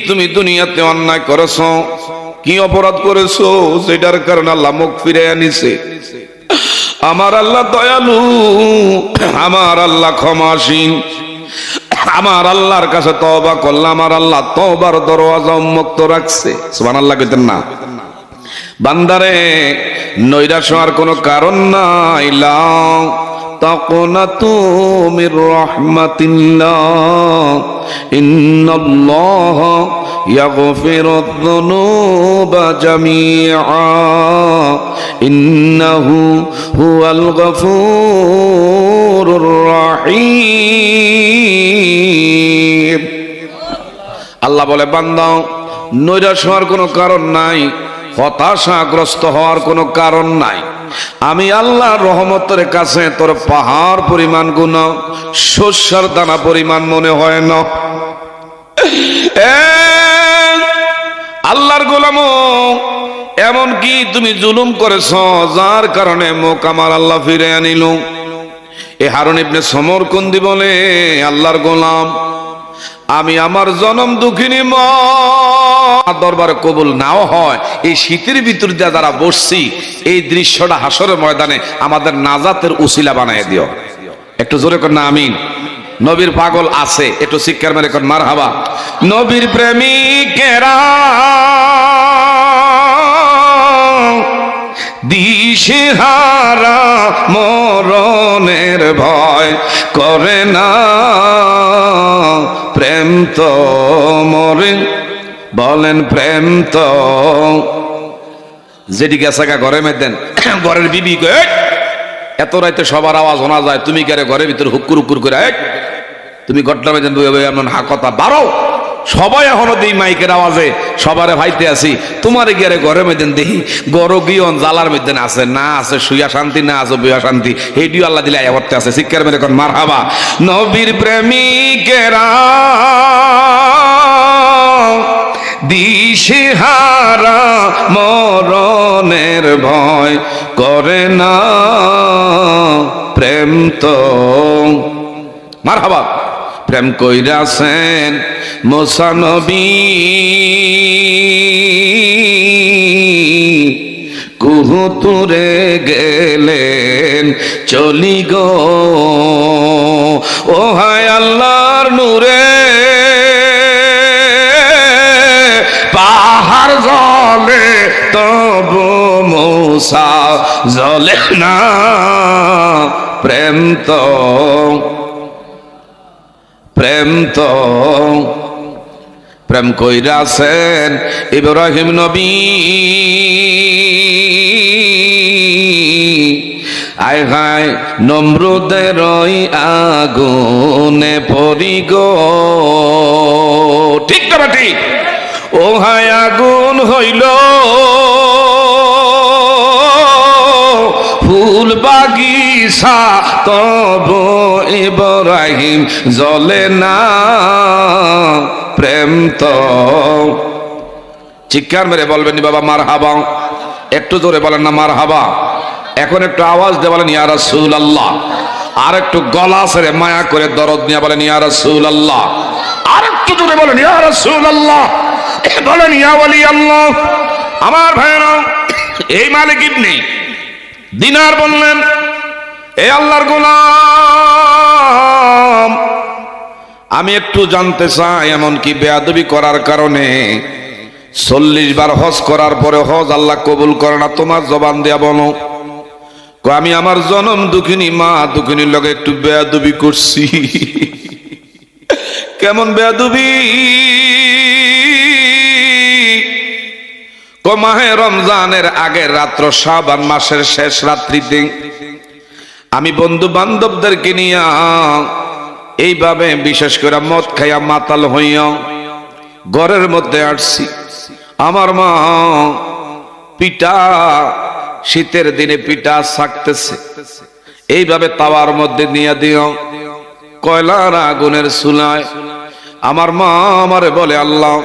তুমি দুনিয়াতে অন্যায় করেছো? কি অপরাধ করেছো সেটার কারণে আল্লাহ মুখ ফিরে আনিছে? আমার আল্লাহ দয়ালু, আমার আল্লাহ ক্ষমাশীল। আমার আল্লাহর কাছে তওবা করলাম, আমার আল্লাহ তওবার দরওয়াজা উন্মুক্ত রাখছে। সুবহানাল্লাহ কইতেন না? বান্দারে, নৈরাশ হওয়ার কোনো কারণ নাই। লা তাকুনাতু মির রাহমাতিল্লাহ, ইন্নাল্লাহা ইয়াগফিরুয যুনুবা জামিআ, ইন্নাহু হুয়াল গফুরুর রাহিম। আল্লাহ বলে, বান্দা, নৈরাশ হওয়ার কোনো কারণ নাই, হতাশাগ্রস্ত হওয়ার কোনো কারণ নাই। আমি আল্লাহর রহমতের কাছে তোর পাহাড় পরিমাণ গুনাহ শস্যের দানা পরিমাণ মনে হয় না। আল্লাহর গোলাম, এমন কি তুমি জুলুম করেছ যার কারণে মুখ আমার আল্লাহ ফিরে আনিল? এ হারুন ইবনে সমরকুন্দি বলে, আল্লাহর গোলাম, আমি আমার জনম দুঃখিনী মা দরবারে কবুল নাও হয়, এই শীতের ভিতর দিয়ে যারা বসছি, এই দৃশ্যটা হাসরের ময়দানে আমাদের নাজাতের উসিলা বানায় দিও। একটু জোরে কর না আমিন। নবীর পাগল আছে, একটু শিক্ষার মেরে কর মারহাবা। নবীর প্রেমিকেরা দিশেহারা মরণের ভয় করে না, প্রেম তো মরে, বলেন প্রেম তো যেটি গেছে ঘরে মেদেন, ঘরের বিবি এত রাইতে সবার আওয়াজ শোনা যায়, তুমি কে ঘরের ভিতরে হুকুর হুকুর করে তুমি ঘটনা মেদেন এমন হা কথা বারো, সবাই এখনো দিই মাইকের আওয়াজে সবারে ভাইতে আছি, তোমার গিয়ে ঘরে মেদেন দেখি গরো গিয়ন জালার মধ্যে আছে না, আছে শুয়া শান্তি না, আছে বইয়া শান্তি, এইটিও আল্লাহ দিলে আয়াবর্তে আছে। শিক্ষার মেরে কোন মারহাবা। নবীর প্রেমিকেরা দিশেহারা মরণের ভয় করে না, প্রেম তো মারহাবা। প্রেম কইরাছেন মুসা নবী কুহুতুরে গেলেন চলি গো ও হায় আল্লাহর নূরে পাহাড় জলে তবু মুসা জ্বলে না প্রেম তো প্রেম কইরাছেন ইব্রাহিম নবী আয় হায় নমরুদের ওই আগুনে পড়ি গো ঠিক না ঠিক ও হায় আগুন হইল ফুল বাগিচা তবু ইব্রাহিম জ্বলে না প্রেম তো চিৎকার মেরে বলবেন বাবা মারহাবা একটু জোরে বলেন না মারহাবা এখন একটু আওয়াজ দিয়ে বলেন ইয়া রাসূলুল্লাহ আর একটু গলা ছেড়ে মায়া করে দরদ নিয়ে বলেন ইয়া রাসূলুল্লাহ আর একটু জোরে বলেন ইয়া রাসূলুল্লাহ বলেন ইয়া ওয়ালি আল্লাহ আমার ভাইরা এই মালিক ইবনে দিনার বললেন এ আল্লাহর গোলাম আমি একটু জানতে চাই এমন কি বেয়াদবি করার কারণে 40 বার হজ করার পরে হজ আল্লাহ কবুল করে না তোমার জবান দিয়া বলো আমি আমার জনম দুঃখিনী মা দুঃখিনীর লগে একটু বেয়াদবি করছি কেমন বেয়াদবি মাহে রমজানের আগের রাত্র শাবান মাসের শেষ রাত্রিতে আমি বন্ধু বান্ধবদেরকে নিয়ে এইভাবে বিশেষ করে মদ খাইয়া মাতাল হইয়া ঘরের মধ্যে আসছি আমার মা পিঠা শীতের দিনে পিঠা ছাকতেছে এইভাবে তাওয়ার মধ্যে নিয়ে দিও কয়লার আগুনের চুলায় আমার মা আমারে বলে আল্লাহ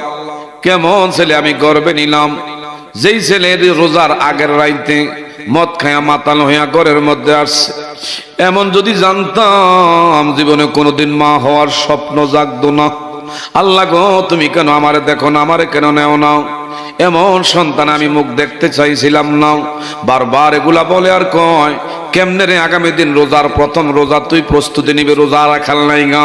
কেমন ছেলে আমি গর্বে নিলাম যেই ছেলে রোজার আগের রাইতে মদ খায়া মাতাল হইয়া ঘরের মধ্যে আসছে এমন যদি জানতাম জীবনে কোনোদিন মা হওয়ার স্বপ্ন জাগতো না আল্লাহ গো তুমি কেন আমারে দেখো না আমারে কেন নেও না এমন সন্তান আমি মুখ দেখতে চাইছিলাম না বারবার এগুলা বলে আর কয় কেমনে রে আগামী দিন রোজার প্রথম রোজা তুই প্রস্তুতি নিবে রোজা রাখাল নাই গা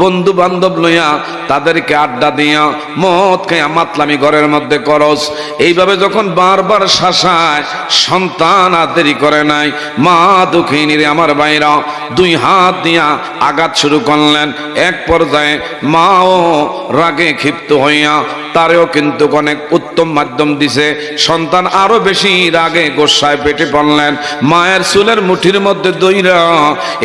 বন্ধু বান্ধব লইয়া তাদেরকে আড্ডা দিয়া মদ খাইয়া মাতলামি ঘরের মধ্যে করস এইভাবে যখন বারবার শাসায় সন্তান আর দেরি করে নাই মা দুঃখিনী রে আমার বাইরা 2 হাত দিয়া আঘাত শুরু করলেন এক পর্যায়ে মাও রাগে ক্ষিপ্ত হইয়া তারেও কিন্তু অনেক উত্তম মাধ্যম দিছে সন্তান আরো বেশি রাগে গোসায় পেটে পড়লেন মায়ের চুলের মুঠির মধ্যে দইরা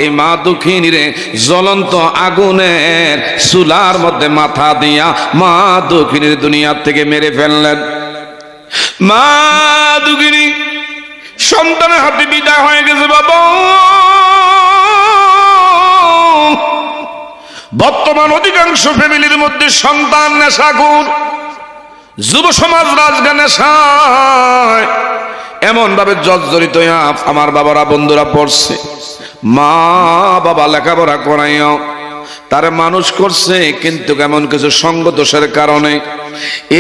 এই মা দুঃখিনী রে জ্বলন্ত আগুনের চুলার মধ্যে মাথা দিয়া মা দুঃখিনীর দুনিয়া থেকে মেরে ফেললেন মা দুঃখিনী সন্তানের হাতে বিদায় হয়ে গেছে বাবা বর্তমান অধিকাংশ ফ্যামিলির মধ্যে সন্তান নেশাখোর যুব সমাজ রাজগা নেশায় এমন ভাবে জর্জরিত আমার বাবারা বন্ধুরা পড়ছে মা বাবা লেখাপড়া করাইয়া তারা মানুষ করছে কিন্তু এমন কিছু সঙ্গ দোষের কারণে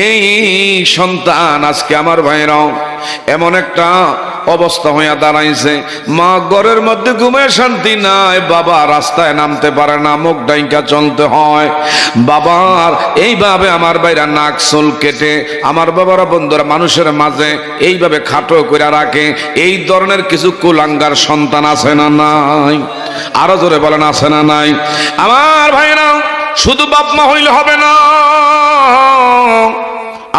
এই সন্তান আজকে আমার ভাইরাও এমন একটা অবস্থা হইয়া দাঁড়াইছে মা ঘরের মধ্যে ঘুমে শান্তি নাই বাবা রাস্তায় নামতে পারে না মুখ ডাইকা চলতে হয় বাবার এইভাবে আমার বাইরা নাক চুল কেটে আমার বাবারা বন্ধুরা মানুষের মাঝে এইভাবে খাটো করে রাখে এই ধরনের কিছু কুলাঙ্গার সন্তান আছে না নাই আরো জোরে বলেন আছে না নাই আমার ভাইরা শুধু বাপ মা হইলে হবে না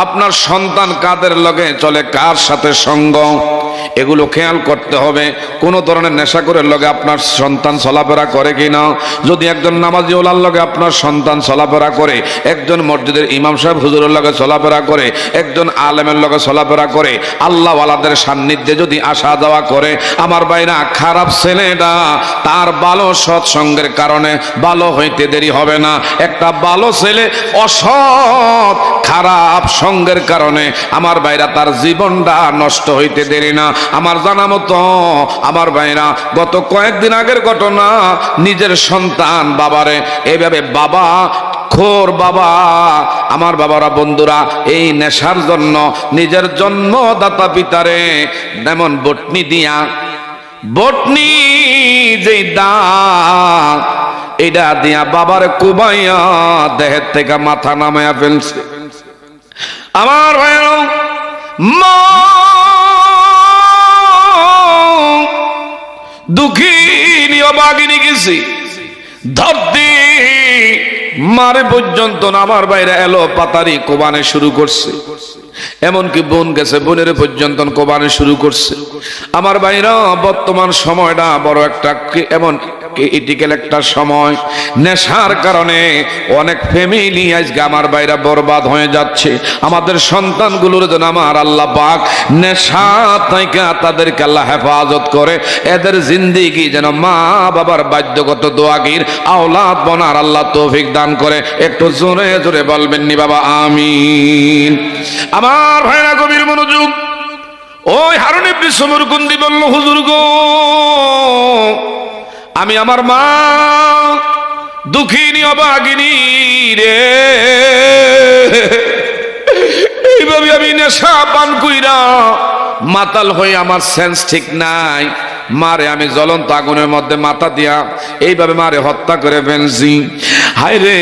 আপনার সন্তান কাদের লগে চলে কার সাথে সঙ্গ এগুলো খেয়াল করতে হবে কোন ধরনের নেশাখোরের লগে আপনার সন্তান চলাফেরা করে কিনা যদি একজন নামাজি ওলার লগে আপনার সন্তান চলাফেরা করে একজন মসজিদের ইমাম সাহেব হুজুরের লগে চলাফেরা করে একজন আলেমের লগে চলাফেরা করে আল্লাহ ওয়ালাদের সান্নিধ্যে যদি আসা যাওয়া করে আমার ভাইরা খারাপ ছেলেটা তার ভালো সৎসঙ্গের কারণে ভালো হইতে দেরি হবে না একটা ভালো ছেলে অসৎ খারাপ সঙ্গের কারণে আমার ভাইরা তার জীবনটা নষ্ট হইতে দেরি না। আমার জানা মতো আমার ভাইরা গত কয়েকদিন আগের ঘটনা, নিজের সন্তান বাবারে এইভাবে বাবা খোর বাবা, আমার বাবারা বন্ধুরা এই নেশার জন্য নিজের জন্মদাতা পিতারে যেমন বটনি দিয়া, বটনি যেই দা এটা দিয়া বাবার কুবাইয়া দেহের থেকে মাথা নামায়া ফেলছে। আমার ভাইরা মা দুঃখিনী অবাগিনী গেছি ধরতি মারে পর্যন্ত আমার বাইরে এলো পাতারি কোবানে শুরু করছে। এমনকি বোন গেছে, বোনের পর্যন্ত কোবানে শুরু করছে। আমার বাইরা বর্তমান সময়টা বড় একটা এমন ক্রিটিক্যাল একটা সময়। নেশার কারণে অনেক ফ্যামিলি আজকে আমার বাইরা বরবাদ হয়ে যাচ্ছে। আমাদের সন্তানগুলোর জন্য আমার আল্লাহ পাক নেশা থেকে তাদেরকে আল্লাহ হেফাজত করে, এদের জিন্দেগি যেন মা বাবার বাধ্যগত দোয়াগির আওলাদ বনার আল্লাহ তৌফিক দান করে। একটু জোরে জোরে বলবেন নি বাবা আমিন। আমার ভাইরা গভীর মনোযোগ। ওই হারুন ইবনে সমরকুন্দি বলল, হুজুর গো, আমি আমার মা দুঃখিনী অভাগিনী রে, এইভাবে আমি নেশা পান কইরা মাতাল হয়ে আমার সেন্স ঠিক নাই, মারে আমি জ্বলন্ত আগুনের মধ্যে মাথা দিয়া এইভাবে মারে হত্যা করে ফেলছি। হায় রে,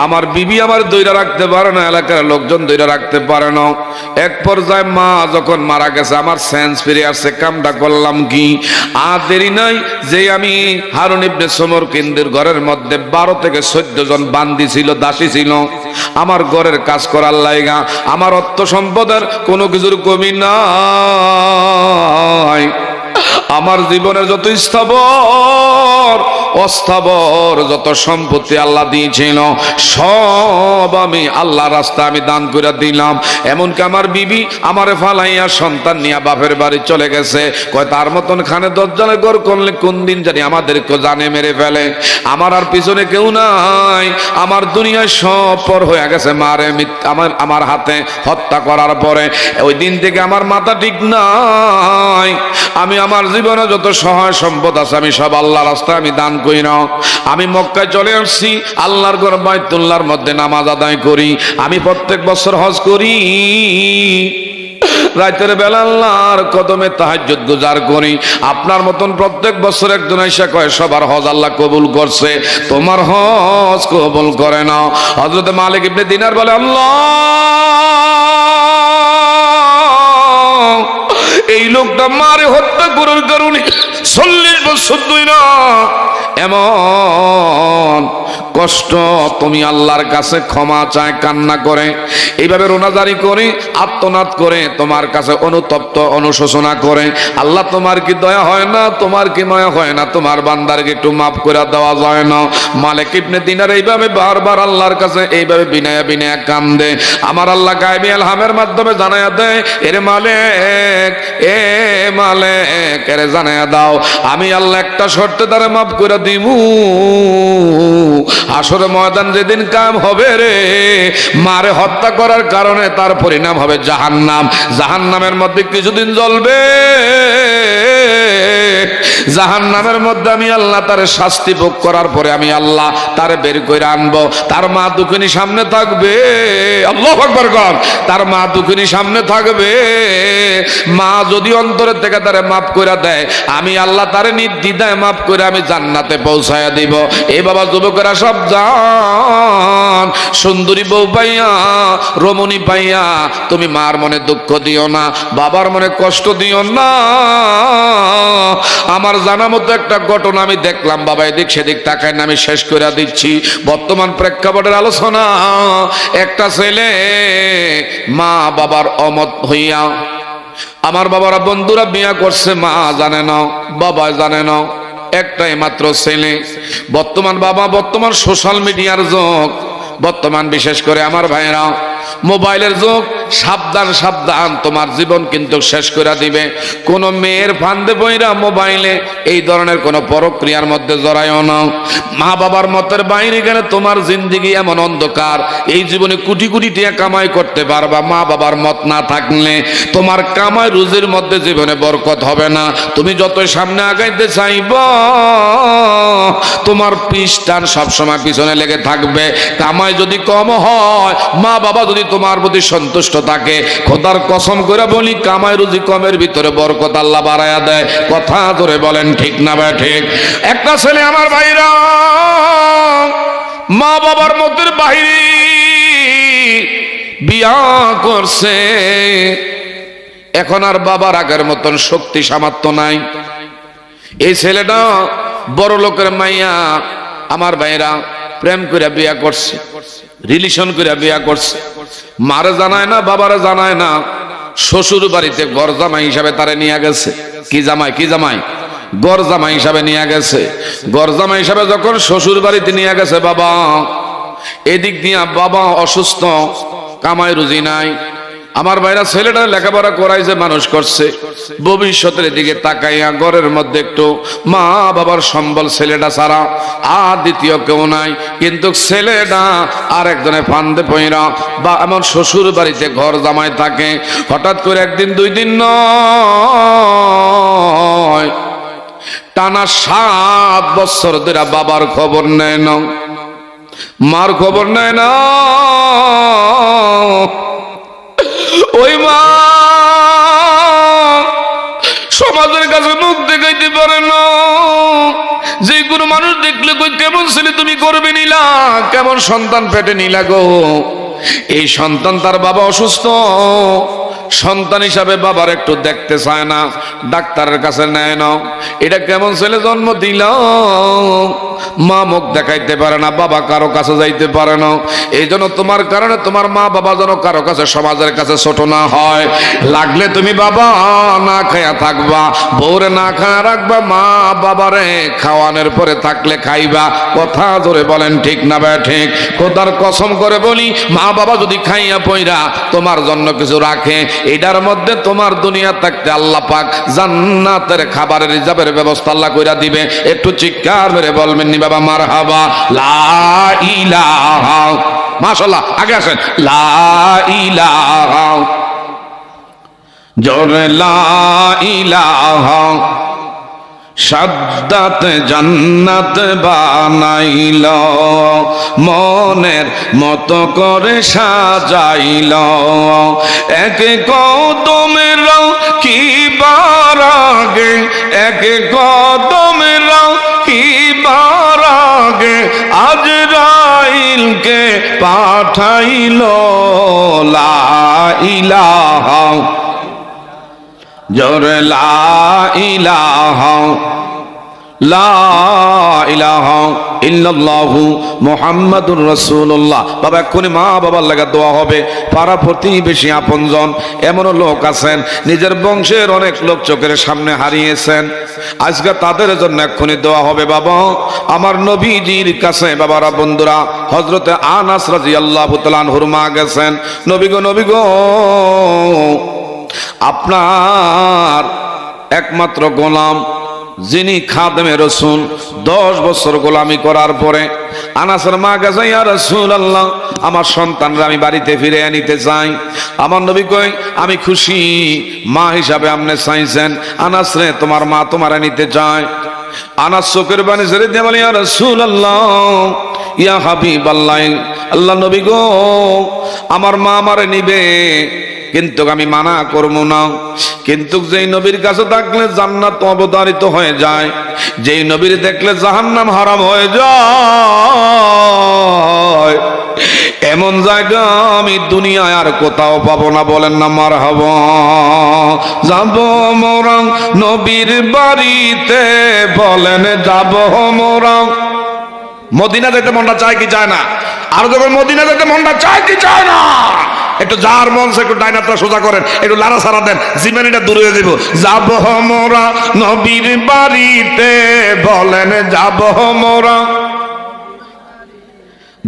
আমার বিবি আমার দইরা রাখতে পারে না, এলাকার লোকজন দইরা রাখতে পারে না। এক পর্যায়ে মা যখন মারা গেছে আমার সেন্স ফিরে আসছে, কামটা করলাম কি? আর দেরি নাই যে আমি হারুন ইবনে সমরকুন্দির ঘরের মধ্যে 12 থেকে 14 জন বান্দি ছিল, দাসী ছিল আমার ঘরের কাজ করার লাইগা। আমার অর্থ সম্পদের কোনো কিছুর কমি নাই। আমার জীবনে যত স্থাবর অস্থাবর যত সম্পত্তি আল্লাহ দিয়েছিল সব আমি আল্লাহ রাস্তা আমি দান করে দিলাম। এমনকি আমার বিবি আমারে ফালাইয়া সন্তান নিয়ে বাপের বাড়ি চলে গেছে। কয় তার মতন খানে দজ্জালে ঘর করলে কোন দিন জানি আমাদেরকে জানে মেরে ফেলে। আমার আর পিছনে কেউ নাই, আমার দুনিয়ায় সব পর হয়ে গেছে। মারে আমার হাতে হত্যা করার পরে ওই দিন থেকে আমার মাথা ঠিক নাই। আমি আমার জীবনে যত সহায় সম্পদ আছে আমি সব আল্লাহ রাস্তায় আমি দান করি না। আমি মক্কায় চলে আসছি, আল্লাহর ঘর বাইতুল্লাহর মধ্যে নামাজ আদায় করি। আমি প্রত্যেক বছর হজ করি, রাতের বেলা আল্লাহর কদমে তাহাজ্জুদ গুজার করি। আপনার মতন প্রত্যেক বছর একজন আইসা কয় সবার হজ আল্লাহ কবুল করছে, তোমার হজ কবুল করে না। হযরত মালিক ইবনে দিনার বলে, আল্লাহ এই লোকটা মারে হত্যা করার কারণে 40 বছর ধরে এমন কষ্ট, তুমি আল্লাহর কাছে ক্ষমা চায় কান্না করে, এইভাবে রোনাজারি করে আত্মনাদ করে তোমার কাছে অনুতপ্ত অনুশোচনা করে। আল্লাহ তোমার কি দয়া হয় না? তোমার কি মায়া হয় না? তোমার বান্দারকে একটু মাফ করে দেওয়া যায় না? মালিক ইবনে দিনার এইভাবে বারবার আল্লাহর কাছে এইভাবে বিনায়া বিনায়া কান্দে। আমার আল্লাহ গায়বী ইলহামের মাধ্যমে জানায়া দেয়, এরে মালিক, এ মালিক, এরে জানায়া দাও আমি আল্লাহ একটা শর্তে দ্বারা মাফ করে দিব। হাসরের ময়দান যেদিন কায়েম হবে রে, মারে হত্যা করার কারণে তার পরিণাম হবে জাহান্নাম। জাহান্নামের মধ্যে কিছুদিন জ্বলবে, জাহান্নামের মধ্যে আমি আল্লাহ তার শাস্তি ভোগ করার পরে আমি আল্লাহ তার বের করে আনবো। তার মা দুঃখিনী সামনে থাকবে, আল্লাহু আকবার কর, তার মা দুঃখিনী সামনে থাকবে। মা যদি অন্তরের থেকে তারে মাফ করে দেয়, আমি আল্লাহ তারে নির্দ্বিধায় মাফ করে আমি জান্নাতে পৌঁছায়া দিব। এই বাবা যুবকেরা সব জান, সুন্দরী বউ পাইয়া, রমণী পাইয়া তুমি মার মনে দুঃখ দিও না, বাবার মনে কষ্ট দিও না। আমার জানা মতো একটা ঘটনা আমি দেখলাম, বাবা এদিক সেদিক তাকায় না, আমি শেষ করে দিচ্ছি। বর্তমান প্রেক্ষাপটের আলোচনা। একটা ছেলে মা বাবার অমত হইয়া, আমার বাবারা বন্ধুরা বিয়া করছে, মা জানে না, বাবা জানে না, একটাই মাত্র ছেলে। বর্তমান বাবা, বর্তমান সোশ্যাল মিডিয়ার যুগ, বর্তমান বিশেষ করে আমার ভাইরা মোবাইলের যুগ, সাবধান সাবধান, তোমার জীবন কিন্তু শেষ করে দিবে। কোন মেয়ের ফান্দে বইরা মোবাইলে এই ধরনের কোন প্রক্রিয়ার মধ্যে জড়ায়ও না। মা বাবার মতের বাইরে গেলে তোমার জিন্দেগি এমন অন্ধকার, এই জীবনে কোটি কোটি টাকা কামাই করতে পারবা, মা বাবার মত না থাকলে তোমার কামাই রুজির মধ্যে জীবনে বরকত হবে না। তুমি যত সামনে আগাইতে চাইব তোমার পিছটান সবসময় পিছনে লেগে থাকবে। কামাই যদি কম হয়, মা বাবা যদি তোমার প্রতি সন্তুষ্ট থাকে, খোদার কসম করে বলি কামাই রুজি কমের ভিতরে বরকত আল্লাহ বাড়ায়া দেয়। কথা ধরে বলেন ঠিক না ভাই ঠিক? একটা ছেলে আমার ভাইরা মা বাবার মতের বাইরে বিয়া করছে, এখন আর বাবার আগের মতন শক্তি সামর্থ্য নাই। এই ছেলেটা বড় লোকের মাইয়া আমার ভাইরা প্রেম করে বিয়া করছে, রিলেশন করে বিয়া করছে। মারে জানায় না, বাবারে জানায় না, শ্বশুর বাড়িতে ঘর জামাই হিসাবে তারে নিয়ে গেছে। কি জামাই? কি জামাই? ঘর জামাই হিসাবে নিয়ে গেছে। ঘর জামাই হিসাবে যখন শ্বশুর বাড়িতে নিয়ে গেছে, বাবা এদিক দিয়া বাবা অসুস্থ, কামাই রুজি নাই। আমার ভাইরা ছেলেটা লেখাপড়া করাইছে, মানুষ করছে, ভবিষ্যতের দিকে তাকাইয়া ঘরের মধ্যে একটু মা বাবার সম্বল ছেলেটা ছাড়া আর দ্বিতীয় কেউ নাই। কিন্তু ছেলেটা আর একজনের ফান্দে পইরা বা এমন শ্বশুর বাড়িতে ঘর জামাই থাকে। হঠাৎ করে একদিন দুই দিন নয়, টানা 7 বছর ধরে বাবার খবর নেয় না, মার খবর নেয় না। ওই মা সমাজের কাছে মুখ দেখাইতে পারে না। যে কোনো মানুষ দেখলে কই কেমন ছেলে তুমি করবে নিলা, কেমন সন্তান পেটে নিলা গো। এই সন্তান তার বাবা অসুস্থ, সন্তান হিসাবে বাবার একটু দেখতে চায় না, ডাক্তারের কাছে নেয় না। এটা কেমন ছেলে জন্ম দিল, মা মুখ দেখাইতে পারে না, বাবা কারো কাছে যাইতে পারে না। এই জন্য তোমার কারণে তোমার মা বাবা যেন কারো কাছে, সমাজের কাছে ছোট না হয়। লাগলে তুমি বাবা না খায়া থাকবা, বউরে না খায়া রাখবা, মা বাবারে খাওয়ানোর পরে থাকলে খাইবা। কথা জোরে বলেন ঠিক না ভাই ঠিক? খোদার কসম করে বলি, মা বাবা যদি খাইয়া পইরা তোমার জন্য কিছু রাখে, এটার মধ্যে তোমার দুনিয়া থাকতে আল্লাহ পাক জান্নাতের খাবারের রিজার্ভের ব্যবস্থা আল্লাহ কইরা দিবে। একটু চিৎকার মেরে বলবেন নি বাবা মারহাবা। লা ইলাহা, মাশাআল্লাহ, আগে আসেন। লা ইলাহা, জোরে লা ইলাহা। সাদ্দাত জান্নাত বানাইল, মনের মতো করে সাজাইল। এক কদমের কি বারাগে, এক কদমের কি বারাগে আজরাইলকে পাঠাইল। লা ইলাহা, জোরে লা ইলাহা, লা ইলাহা ইল্লাল্লাহু মুহাম্মাদুর রাসূলুল্লাহ। বাবা এক্ষুনি মা বাবার লাগা দোয়া হবে। পাড়া প্রতিবেশী আপনজন এমনও লোক আছেন, নিজের বংশের অনেক লোক চোখের সামনে হারিয়েছেন, আজকে তাদের জন্য এক্ষুনি দোয়া হবে। বাবা আমার নবীজির কাছে বাবারা বন্ধুরা হযরতে আনাস রাদিয়াল্লাহু তাআলা আনহুর মা গেছেন, নবী গো, নবী গো, আপনার একমাত্র গোলাম যিনি খাদেমে রাসূল 10 বছর গোলামি করার পরে আনাসের মা গেছে, ইয়া রাসূলুল্লাহ আমার সন্তানরা আমি বাড়িতে ফিরে আনিতে চাই। আমার নবী কই, আমি খুশি, মা হিসাবে আপনি চাইছেন, আনাস রে তোমার মা তোমার নিতে চায়। আনাস চোখের পানি ছেড়ে দিয়ে বলে, ইয়া রাসূলুল্লাহ, ইয়া হাবিবাল্লাহ, আল্লাহ নবী গো, আমার মা আমারে নিবে, কিন্তু আমি মানা করব না। কিন্তু যেই নবীর কাছে থাকলে জান্নাত অবধারিত হয়ে যায়, যেই নবীর দেখলে জাহান্নাম হারাম হয়ে যায়, এমন জায়গা আমি দুনিয়ায় আর কোথাও পাবো না। বলেন না মারহাবা। যাব মোরা নবীর বাড়িতে, বলেন যাব মোরা। মদিনা যেতে মনটা চায় কি চায় না? আর যখন মদিনা যেতে মনটা চায় কি চায় না? একটু যার মন সে একটু ডাইনাটা সোজা করেন, একটু লাড়া সারা দেন, জিমানিটা দূরে হয়ে যাব। যাব মোরা নবীর বাড়িতে, বলেন যাব মোরা।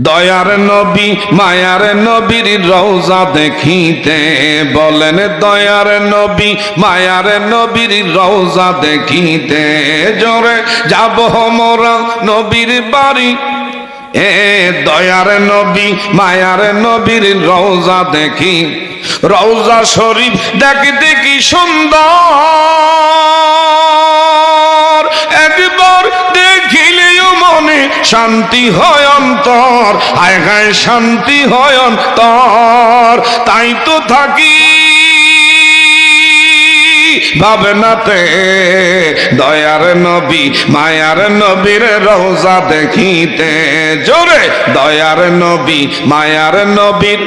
দয়ার নবী মায়ার নবীর রওজা দেখিতে, বলেন দয়ার নবী মায়ার নবীর রওজা দেখিতে, জোরে যাব মোরা নবীর বাড়ি, দয়ার নবী মায়ার নবীর রওজা দেখি, রওজা শরীফ দেখতে কি সুন্দর, একবার দেখিলেও মনে শান্তি হয় অন্তর, হায় হায় শান্তি হয় অন্তর, তাই তো থাকি ভাবনাতে, দয়ার নবী মায়ার নবীর রওজা দেখিতে, জোরে দয়ার নবী মায়ার নবীর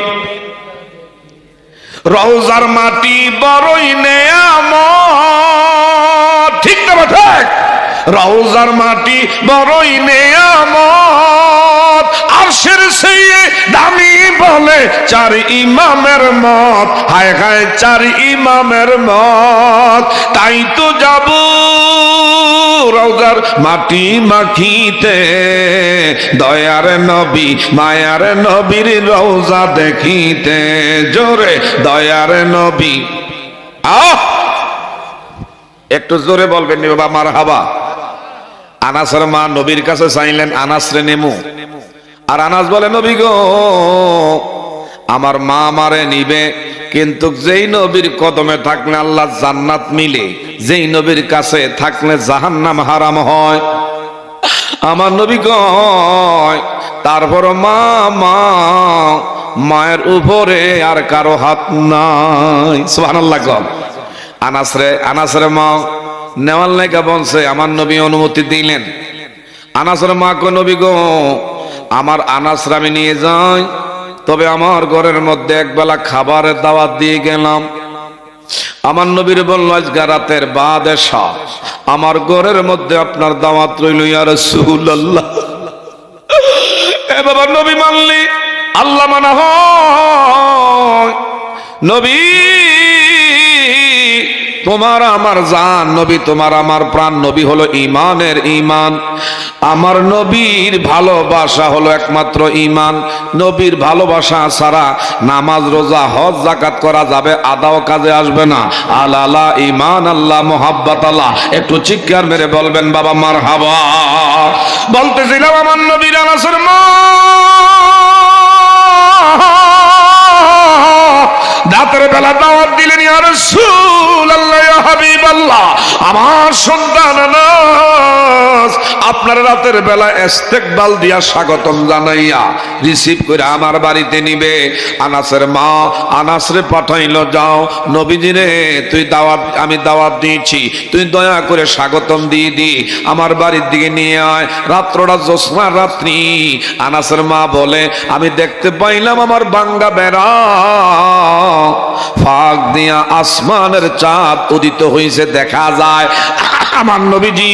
রওজার মাটি বড়ই নেয়ামত, ঠিক না ঠিক? রওজার মাটি বড়ই নেয়ামত, আরশের চেয়ে দামি বলে চার ইমামের মত, হায় হায় চার ইমামের মত, তাই তো যাব রওজার মাটি মাখিতে, দয়ার নবী মায়ার নবীর রওজা দেখিতে, জোরে দয়ার নবী। একটু জোরে বলবেন নি বাবা মারহাবা। আনাসের মা নবীর কাছে চাইলেন আনাস রে নেমু, আর আনাস বলে নবী গো আমার মা আমারে নিবে, কিন্তু যেই নবীর কদমে থাকলে আল্লাহ জান্নাত মিলে, যেই নবীর কাছে থাকলে জাহান্নাম হারাম হয়। আমার নবী কয় তারপর মা মা মায়ের উপরে আর কারো হাত নাই, সুবহানাল্লাহ। আনাসরে মা নেওয়ার লেখা বলছে, আমার নবী অনুমতি দিলেন। আনাসের মা কো নবী গো আমার আনাসরা আমি নিয়ে যাই, তবে আমার ঘরের মধ্যে একবেলা খাবারের দাওয়াত দিয়ে গেলাম। আমার নবীর বলল আজকে রাতের বাদ এসা আমার ঘরের মধ্যে আপনার দাওয়াত রইল ইয়া রাসূলুল্লাহ। এ বাবা নবী মানলি আল্লাহ মানা হয়, নবী তোমার আমার জান, নবী তোমার আমার প্রাণ, নবী হলো ইমানের ইমান, আমার নবীর ভালোবাসা হলো একমাত্র ইমান, নবীর ভালোবাসা ছাড়া নামাজ রোজা হজ যাকাত করা যাবে, আদাও কাজে আসবে না। আল্লাহ ইমান আল্লাহ মোহাব্বত আল্লাহ, একটু চিৎকার মেরে বলবেন বাবা মারহাবা। বলতেছিলাম আমার নবীর আনাসের মা রাতের বেলা দাওয়াত দিলেন, ইয়া রাসূলুল্লাহ ইয়া হাবিবাল্লাহ আমার সন্তান আনাস আপনার রাতের বেলা ইস্তেকবাল দিয়া স্বাগতম জানাইয়া রিসিভ করে আমার বাড়িতে নিবে। আনাসের মা আনাসরে পাঠাইলো, যাও নবীজিরে তুই দাওয়াত, আমি দাওয়াত দিয়েছি, তুই দয়া করে স্বাগতম দিয়ে দি আমার বাড়ির দিকে নিয়ে আয়। রাত্রটা জ্যোৎস্নার রাত্রি, আনাসের মা বলে আমি দেখতে পাইলাম আমার বাঙ্গা বেড়া ফাঁক দিয়া আসমানের চাঁদ উদিত হইছে দেখা যায়। আমার নবীজি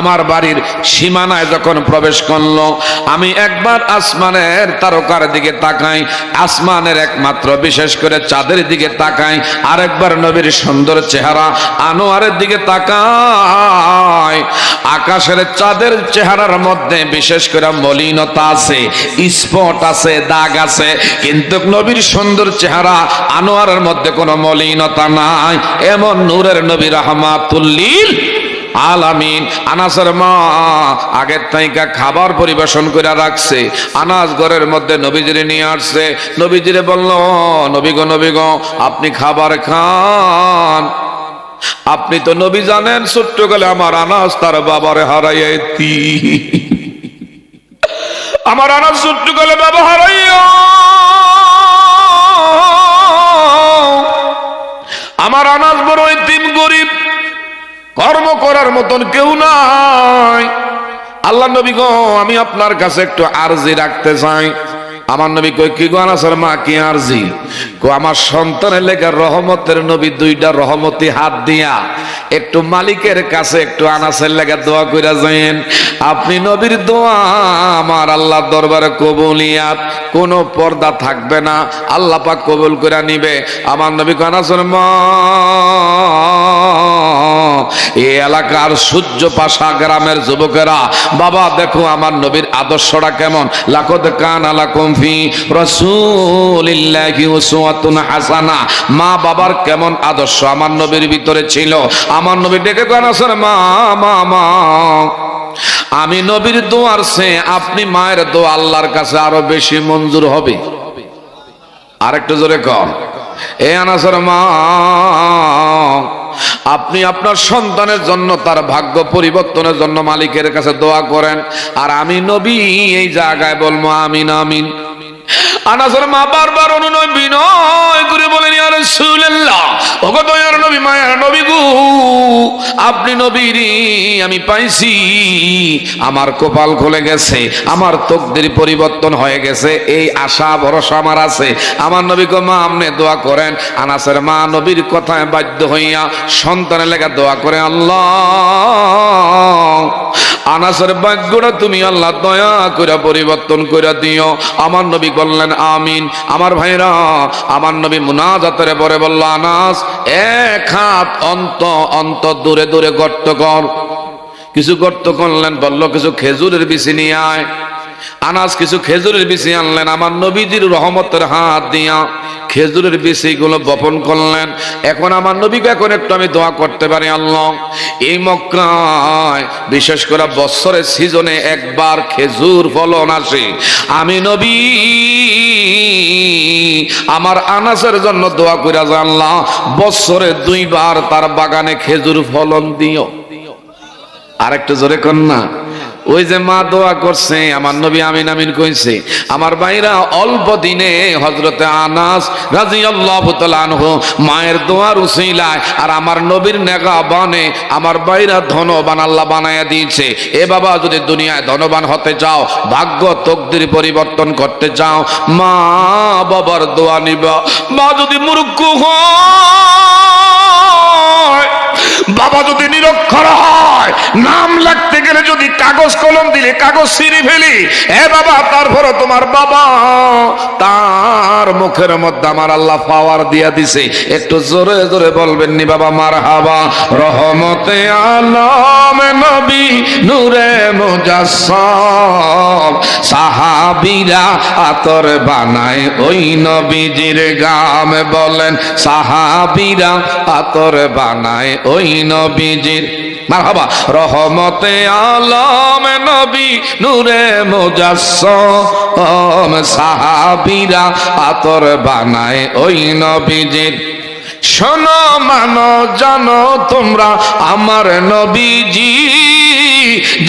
আমার বাড়ির সীমানায় যখন প্রবেশ করলো, আমি একবার আসমানের তারকার দিকে তাকাই, আসমানের একমাত্র বিশেষ করে চাঁদের দিকে তাকাই, আরেকবার নবীর সুন্দর চেহারা আনোয়ারের দিকে তাকাই। আকাশের চাঁদের চেহারার মধ্যে বিশেষ করে মলিনতা আছে, স্পট আছে, দাগ আছে, কিন্তু নবীর সুন্দর চেহারা আনোয়ারের মধ্যে কোনো মলিনতা নাই। এমন নূরের নবী রাহমাতুল্লিল আলামিন। আনাসের মা আগের তাইকা খাবার পরিবেশন করে রাখছে, আনাস ঘরের মধ্যে নবীজিরে নিয়ে আসছে। নবীজিরে বলল, নবী গো আপনি খাবার খান। আপনি তো নবী জানেন ছোট্ট গেলে আমার আনাস তার বাবারে হারাইতি, আমার আনাস ছোট্ট গেলে বাবা হারাইয়া, আমার আনাস বড় এতিম গরিব, কর্ম করার মতন কেউ নাই। আল্লাহ নবী গো আমি আপনার কাছে একটু আরজি রাখতে চাই। আমার নবী কই কি গো আনাসের মা কি আরজি? কো আমার সন্তানের লেগে রহমতের নবী দুইটা রহমতি হাত দিয়া একটু মালিকের কাছে একটু আনাসের লেগে দোয়া কইরা যাইন। আপনি নবীর দোয়া আমার আল্লাহর দরবারে কবুলিয়াত, কোনো পর্দা থাকবে না, আল্লাহ পাক কবুল করে নিবে। আমার নবী কানাসর মা এই এলাকার সূর্য পাশা গ্রামের যুবকেরা, বাবা দেখো আমার নবীর আদর্শটা কেমন। লাকাদ কানা লাকুম ফি রাসূলিল্লাহি উসওয়াতুন হাসানা। মা বাবার কেমন আদর্শ আমার নবীর ভিতরে ছিল। আমার নবী ডেকে কানাসর মা মা মা, আমি নবীর দোয়ার চেয়ে আপনি মায়ের দোয়া আল্লাহর কাছে আরো বেশি মঞ্জুর হবে। আরেকটু জোরে কম। এ আনাসর মা, আপনি আপনার সন্তানের জন্য তার ভাগ্য পরিবর্তনের জন্য মালিকের কাছে দোয়া করেন, আর আমি নবী এই জায়গায় বলবো আমিন আমিন। আনাসর মা বারবার অনুনয় বিনয় করে বলেন, ইয়া রাসূলুল্লাহ, ওগো দয়ার নবী, মায়ার নবী গো, আপনি নবীরই আমি পাইছি, আমার কপাল খুলে গেছে, আমার তকদির পরিবর্তন হয়ে গেছে, এই আশা ভরসা আমার আছে। আমার নবী গো, মা আপনি দোয়া করেন। আনাসের মা নবীর কথায় বাধ্য হইয়া সন্তানের লেগে দোয়া করে, আল্লাহ আনাসের ভাগ্যটা তুমি আল্লাহ দয়া করে পরিবর্তন করে দিও। আমার নবী বললেন আমিন। আমার ভাইরা, আমার নবী মুনাজাতের পরে বলল, আনাস এক হাত অন্ত দূরে দূরে গর্ত কর। কিছু গর্ত করলেন, বলল কিছু খেজুরের বিচি নিয়ে আয়। আনাস কিছু খেজুরের বিচি আনলেন, আমার নবীজির রহমতের হাত দিয়া খেজুরের বিচিগুলো বপন করলেন। এখন আমার নবীকে এখন একটু আমি দোয়া করতে পারি, আল্লাহ এই মক্কায় বিশেষ করে বছরের সিজনে একবার খেজুর ফলন আসে, আমি নবী আমার আনাসের জন্য দোয়া করে আল্লাহ বছরে 2 বার তার বাগানে খেজুর ফলন দিও। আরেকটু জোরে কর না। ওই যে মা দোয়া করছে, আমার নবী আমিন আমিন কইছে। আমার ভাইরা, অল্প দিনে হযরতে আনাস রাদিয়াল্লাহু তাআলা আনহু মায়ের দোয়ার উসিলায় আর আমার নবীর নেগাবানে আমার ভাইরা ধনবান আল্লাহ বানায়া দিয়েছে। এ বাবা, যদি দুনিয়ায় ধনবান হতে চাও, ভাগ্য তকদির পরিবর্তন করতে চাও, মা বাবার দোয়া নিবা। মা যদি মূর্খ হয়, বাবা যদি নিরক্ষর হয়, নাম লিখতে গেলে যদি কাগজ কলম দিলে কাগজ ছিঁড়ে ফেলি, এ বাবা তারপরে তোমার বাবা তার মুখের মধ্যে আমার আল্লাহ পাওয়ার দিয়া দিছে। একটু জোরে জোরে বলবেন নি বাবা মারহাবা। রহমতে আলম নবী নূরে মুজাসসাম, সাহাবীরা আতর বানায় ওই নবীজির গাম। বলেন সাহাবীরা আতর বানায় ওই নবীজির। মারহাবা। রহমতে আলম নবী নূরে মুজাসসাম, সাহাবীরা আতর বানায় ওই নবীজির। শোনো মানো জানো তোমরা আমার নবীজি,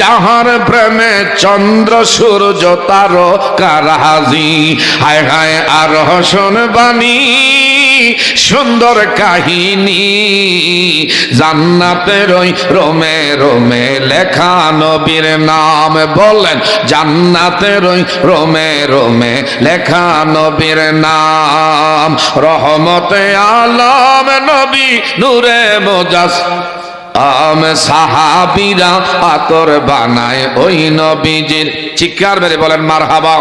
যাহার প্রেমে চন্দ্র সূর্য তারকারাজি। হায় হায় আর হসন বাণী সুন্দর কাহিনী, জান্নাতের ওই রোমে রোমে লেখা নবীর নাম। বলেন জান্নাতের ওই রোমে রোমে লেখা নবীর নাম। রহমতে আলম নবী নূরে মুজাসসাম, সাহাবীরা আতর বানায় ওই নবীজির। চিৎকার মেরে বলেন মারহাবা।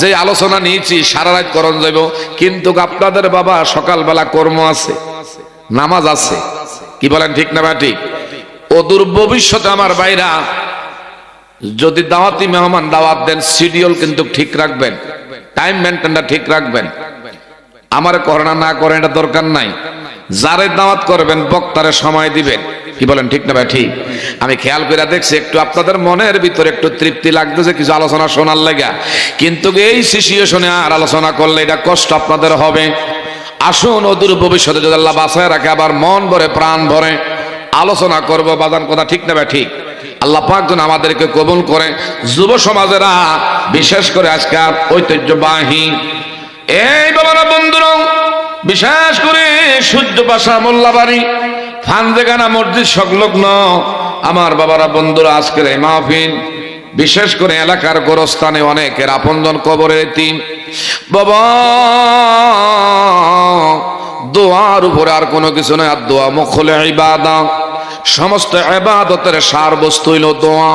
যে আলোচনা নিয়েছি সারা রাত করণ যাইব, কিন্তু আপনাদের বাবা সকালবেলা কর্ম আছে, নামাজ আছে, কি বলেন ঠিক না বা ঠিক? অদূর ভবিষ্যতে আমার ভাইরা যদি দাওয়াতি মেহমান দাওয়াত দেন, শিডিউল কিন্তু ঠিক রাখবেন, টাইম মেনটেনটা ঠিক রাখবেন। আমার করোনা না করেন এটা দরকার নাই। যারে দাওয়াত করবেন বক্তারে সময় দিবেন, কি বলেন ঠিক না ভাই ঠিক? আমি খেয়াল করে দেখছি একটু আপনাদের মনের ভিতরে একটু তৃপ্তি লাগতেছে কিছু আলোচনা শোনার লাগা, কিন্তু এই সিচুয়েশনে আর আলোচনা করলে এটা কষ্ট আপনাদের হবে। আসুন অদূর ভবিষ্যতে যদি আল্লাহ বাঁচায় রাখে আবার মন ভরে প্রাণ ভরে আলোচনা করব। বাজান কথা ঠিক না ভাই ঠিক? আল্লাহ পাক যেন আমাদেরকে কবুল করে। যুব সমাজেরা বিশেষ করে আজকাল ঐতিহ্যবাহী এই বাবারা বন্ধুরা, বিশেষ করে সূর্যপাশা মোল্লাবাড়ি ফান্দেগানা মসজিদ সংলগ্ন আমার বাবারা বন্ধুরা, আজকের এই মাহফিল বিশেষ করে এলাকার গোরস্থানে অনেকের আপনজন কবরের এতিম। বাবা দোয়ার উপরে আর কোনো কিছু নয়, আর দোয়া মুখলে ইবাদত। সমস্ত ইবাদতের সার বস্তু হইল দোয়া।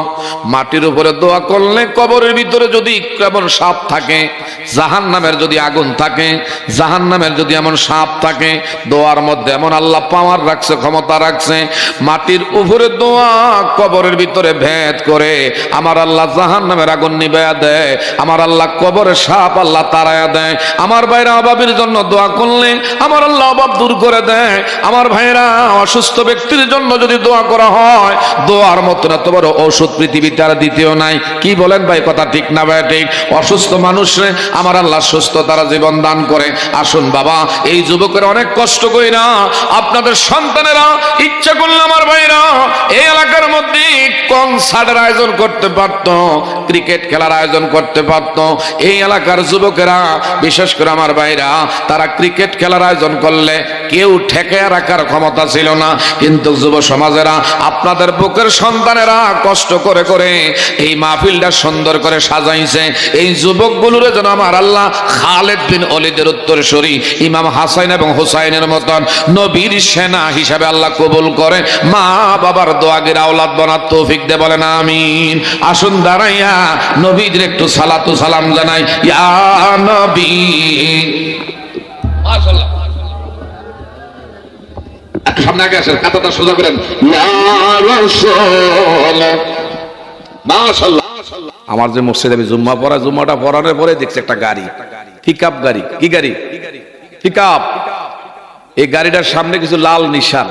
মাটির উপরে দোয়া করলে, কবরের ভিতরে যদি কেমন সাপ থাকে, জাহান্নামের যদি আগুন থাকে, জাহান্নামের যদি এমন সাপ থাকে, দোয়ার মধ্যে এমন আল্লাহ পাওয়ার রাখছে, ক্ষমতা রাখছে, মাটির উপরে দোয়া কবরের ভিতরে ভেদ করে আমার আল্লাহ জাহান্নামের আগুন নিভাইয়া দেয়, আমার আল্লাহ কবরের সাপ আল্লাহ তাড়াইয়া দেয়। আমার ভাইরা অভাবের জন্য দোয়া করলে আমার আল্লাহ অভাব দূর করে দেয়। আমার ভাইরা অসুস্থ ব্যক্তির জন্য যদি দোয়া করা হয়, দোয়ার মতন এত বড় ঔষধ পৃথিবীতে আর দ্বিতীয় নাই। কি বলেন ভাই, কথা ঠিক না ভাই? ঠিক। অসুস্থ মানুষরে আমার আল্লাহ সুস্থতার জীবন দান করে। আসুন বাবা, এই যুবকের অনেক কষ্ট করি না, আপনাদের সন্তানেরা ইচ্ছা করলে আমার ভাইরা এই এলাকার মধ্যে কনসার্টের আয়োজন করতে পারত, ক্রিকেট খেলার আয়োজন করতে পারত। এই এলাকার যুবকেরা, বিশেষ করে আমার ভাইরা, তারা ক্রিকেট খেলার আয়োজন করলে কেউ ঠেকে রাখার ক্ষমতা ছিল না। কিন্তু যুব সমাজেরা, আপনাদের বুকের সন্তানেরা কষ্ট করে করে এই মাহফিলটা সুন্দর করে সাজাইছে। এই যুবকগুলোরে যেন আমার আল্লাহ খালেদ বিন ওয়ালিদের উত্তরসূরি ইমাম হাসান এবং হুসাইনের মতন নবীর সেনা হিসাবে আল্লাহ কবুল করে, মা বাবার দোয়াগের আওলাদ বানার তৌফিক দে, বলেন আমিন। আসুন দাঁড়াইয়া নবীদের একটু সালাতু সালাম জানাই। ইয়া নবী, মাশাআল্লাহ, সামনে আগে আসেন, কাতারটা সোজা করেন। মাশাআল্লাহ। আমার যে মসজিদে আমি জুম্মা পড়া, জুম্মাটা পড়ানোর পরে দেখছি একটা গাড়ি, পিকআপ গাড়ি। কি গাড়ি? পিকআপ। এই গাড়িটার সামনে কিছু লাল নিশান,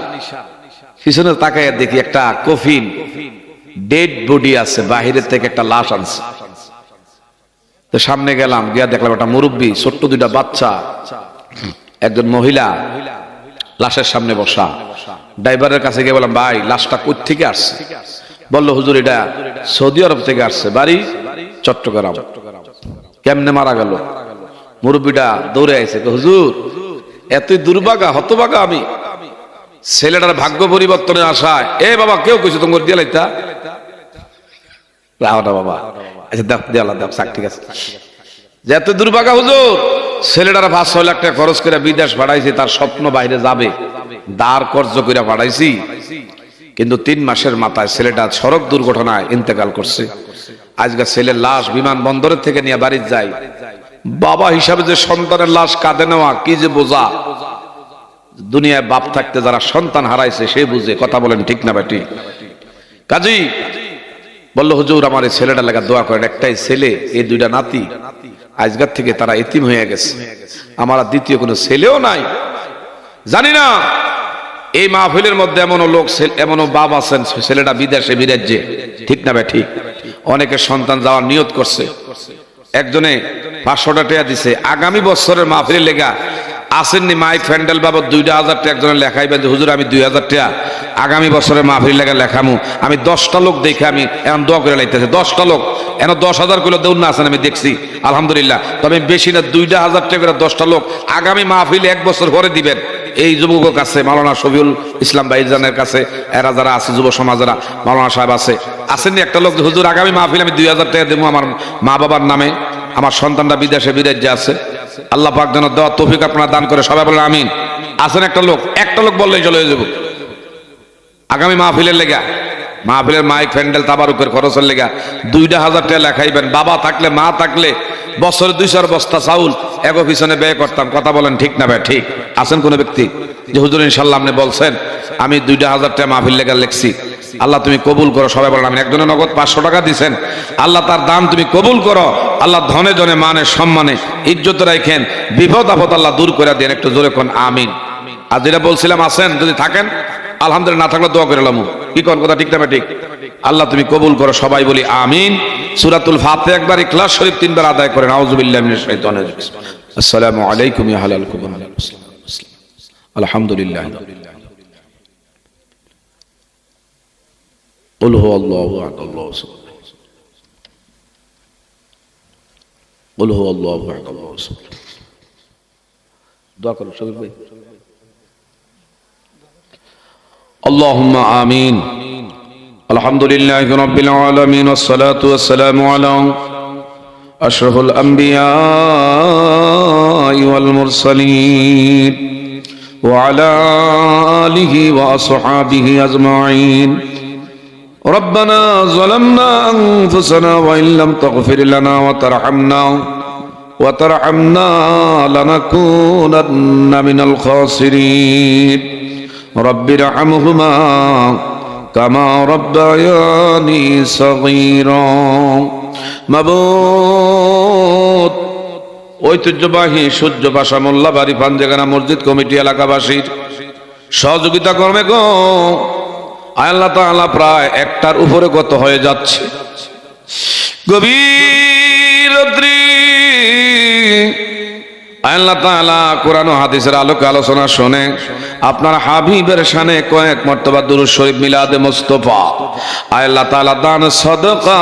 পিছনে তাকায় দেখি একটা কফিন, ডেড বডি আছে, বাহিরের থেকে একটা লাশ আনছে। তো সামনে গেলাম, গিয়া দেখলাম একটা মুরব্বী, ছোট্ট দুইটা বাচ্চা, একজন মহিলা লাশের সামনে বসা। ড্রাইভারের কাছে গিয়ে বললাম, ভাই লাশটা কোথা থেকে আসছে? বললো, হুজুর এটা সৌদি আরব থেকে আসছে, বাড়ি চট্টগ্রাম। কেমনে মারা গেল? মুরব্বীটা দৌড়ে আইছে, হুজুর এতই দুর্ভাগা, হতভাগা আমি, ছেলেটার ভাগ্য পরিবর্তনের আশায়। এ বাবা, কেউ কইছে তোমার দিয়ে লাইতা বাবা, আচ্ছা দাও দেওয়ালা দাও, ঠিক আছে। যে এত দুর্ভাগা হুজুর, ছেলেটার 5-6 লাখ টাকা খরচ করে বিদেশ পাঠাইছি, তার স্বপ্ন বাইরে যাবে, দাঁড় কর্জ করে পাঠাইছি, কিন্তু 3 মাসের মাথায় ছেলেটা সড়ক দুর্ঘটনায় ইন্তেকাল করছে। আজকে ছেলের লাশ বিমানবন্দরের থেকে নিয়ে বাড়ি যায়। বাবা হিসাবে যে সন্তানের লাশ কাঁধে নেওয়া কি যে বোঝা, দুনিয়ায় বাপ থাকতে যারা সন্তান হারাইছে সে বুঝে। কথা বলেন ঠিক না বেটি? কাজী বললো, হুজুর আমার এই ছেলেটা লাগা দোয়া করেন, একটাই ছেলে, এই 2টা নাতি, আজকের থেকে তারা এতিম হয়ে গেছে, আমার আর দ্বিতীয় কোনো ছেলেও নাই। জানি না এই মাহফিলের মধ্যে এমনও লোক, এমনও বাপ আছেন, ছেলেটা বিদেশে বিরাজ্যে, ঠিক না ভাই? ঠিক। অনেকে সন্তান যাওয়ার নিয়ত করছে, একজনে 500 টাকা দিছে, আগামী বছরের মাহফিলের লেগা আসেননি মাইক ফ্যান্ডেল বাবদ 2000 টাকা একজনের লেখাইবেন যে হুজুর আমি 2000 টাকা আগামী বছরের মাহফিল লেগা লেখামু। আমি 10টা লোক দেখে আমি এখন দোয়া করে লাইতেছি, 10টা লোক, এখন 10,000 করে দৌড় না আছেন, আমি দেখছি আলহামদুলিল্লাহ। তবে বেশি না, 2000 টাকা করে 10টা লোক আগামী মাহফিলে 1 বছর পরে দিবেন। এই যুবকের কাছে, মাওলানা শফিউল ইসলাম ভাইজানের কাছে, এরা যারা আছে যুব সমাজেরা, মাওলানা সাহেব আছে, আসেননি একটা লোক হুজুর আগামী মাহফিলে আমি 2000 টাকা দেবো আমার মা বাবার নামে, আমার সন্তানটা বিদেশে বিরাজ্যে আছে, আল্লাহ পাক যেন দেওয়ার তৌফিক আপনারা দান করে, সবাই বলেন আমিন। আসেন একটা লোক বললেই চলে যাব আগামী মাহফিলের লেগা, মাহফিলের মাইক ফ্যান্ডেল তাবারুকের খরচের লেগা 2000 টাকা লেখাইবেন। বাবা থাকলে, মা থাকলে বছরে 200 বস্তা চাউল এগো পিছনে ব্যয় করতাম। কথা বলেন ঠিক না ভাই? ঠিক। আছেন কোন ব্যক্তি যে হুজুর ইনশাল্লাহ আপনি বলছেন আমি 2000 টাকা মাহফিল লেগা লিখছি, আল্লাহ তুমি কবুল করো, সবাই বলেন আমিন। একজনে নগদ 500 টাকা দিছেন, আল্লাহ তার দান তুমি কবুল করো, আল্লাহ ধনে জনে মানে সম্মানে ইজ্জত রাখেন, বিপদ আপদ আল্লাহ দূর করে দেন, একটু জোরে কোন আমিন। আর যেটা বলছিলাম আছেন, যদি থাকেন আলহামদুলিল্লাহ, না থাকলে দোয়া করে লামু। কি কোন কথা ঠিক না ঠিক? আল্লাহ তুমি কবুল করো, সবাই বলি আমিন। সূরাতুল ফাতিহা একবার, ইখলাস শরীফ 3 বার আদায় করেন। আউযু বিল্লাহি মিনাশ শাইতানির রাজিম। আসসালামু আলাইকুম ইয়া আহলাল কুরআন। আলহামদুলিল্লাহ। কুল হুয়াল্লাহু আহাদ আল্লাহু সামাদ। কুল হুয়াল্লাহু আহাদ আল্লাহু সামাদ। দোয়া করুন শফিক ভাই। আল্লাহুম্মা আমিন। আলহামদুলিল্লাহি রাব্বিল আলামিন, ওয়াসসালাতু ওয়াসসালামু আলা আশরাফুল আমবিয়া ওয়াল মুরসালিন وعلى آله وأصحابه أجمعين. ربنا ظلمنا أنفسنا وإن لم تغفر لنا وترحمنا لنكونن من الخاسرين. رب ارحمهما كما ربياني صغيرا. মাবুদ, ঐতিহ্যবাহী সূর্য পাশা মোল্লাবাড়ি পাঞ্জেগানা মসজিদ কমিটি এলাকাবাসীর সহযোগিতা কর্মে গো আল্লাহ তাআলা প্রায় একটার উপরে গত হয়ে যাচ্ছে। গভীর রাত্রি আল্লাহ তাআলা কোরআন ও হাদিসের আলোকে আলোচনা শুনে আপনার হাবিবের শানে কয়েক মর্তবা দুরূদ শরীফ মিলাদে মুস্তাফা আল্লাহ তাআলা দান সাদাকা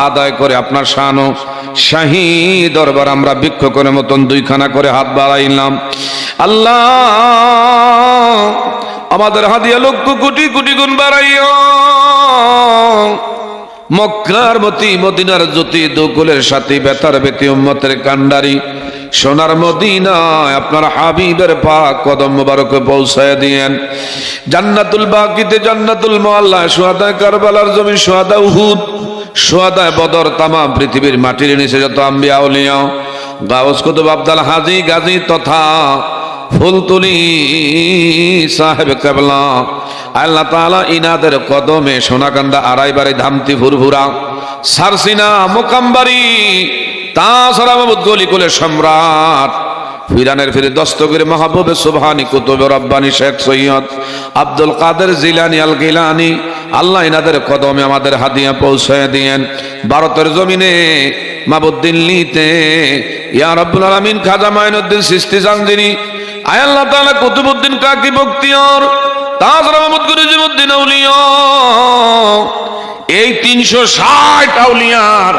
আদায় করে আপনার শান ও শাহী দরবার আমরা ভিক্ষুকের মতন দুইখানা করে হাত বাড়াইলাম। আল্লাহ আমাদের হাদিয়া লক্ষ কোটি কোটি গুণ বাড়াইও। মক্কার মতি, মদিনার জ্যোতি, দুকুলের সাথী, বেতার বেতি, উম্মতের কান্ডারি সোনার মদিনায় আপনার হাবিবের পাক কদম মোবারকে পৌঁছায় দিয়েন। জান্নাতুল বাকিতে, জান্নাতুল মুআল্লা, শুহাদায়ে কারবালার জমি, শুহাদা উহুদ, শুহাদায়ে বদর, তামাম পৃথিবীর মাটির নিচে যত আম্বিয়া আউলিয়া, গাউস কুতুব, আব্দাল হাজি গাজী তথা ফুলতুলি সাহেব কেবলা আল্লাহ তাআলা ইনাদের কদমে সোনাকান্দা, আড়াইবাড়ি, ধামতি, ফুরফুরা, সারসিনা, মোকামবাড়ি, তাছাড়া গলিকুলের সম্রাট ফিরানের ফিরে দস্তগীর মাহবুবে সুবহানি কুতুবে রব্বানি শেখ সৈয়দ আব্দুল কাদের জিলানী আল গিলানী, আল্লাহ ইনাদের কদমে আমাদের হাদিয়া পৌঁছায় দিয়েন। ভারতের জমিনে মাবুদ দিল্লিতে ইয়া রাব্বুল আলামিন খাজা মাইনুদ্দিন চিশতি জাঞ্জিরি, আয় আল্লাহ তাআলা কুতুবউদ্দিন কাকি বখতিয়ার, তাছাড়া মাহমুদ গরিজউদ্দিন আউলিয়া, এই 360 আউলিয়ার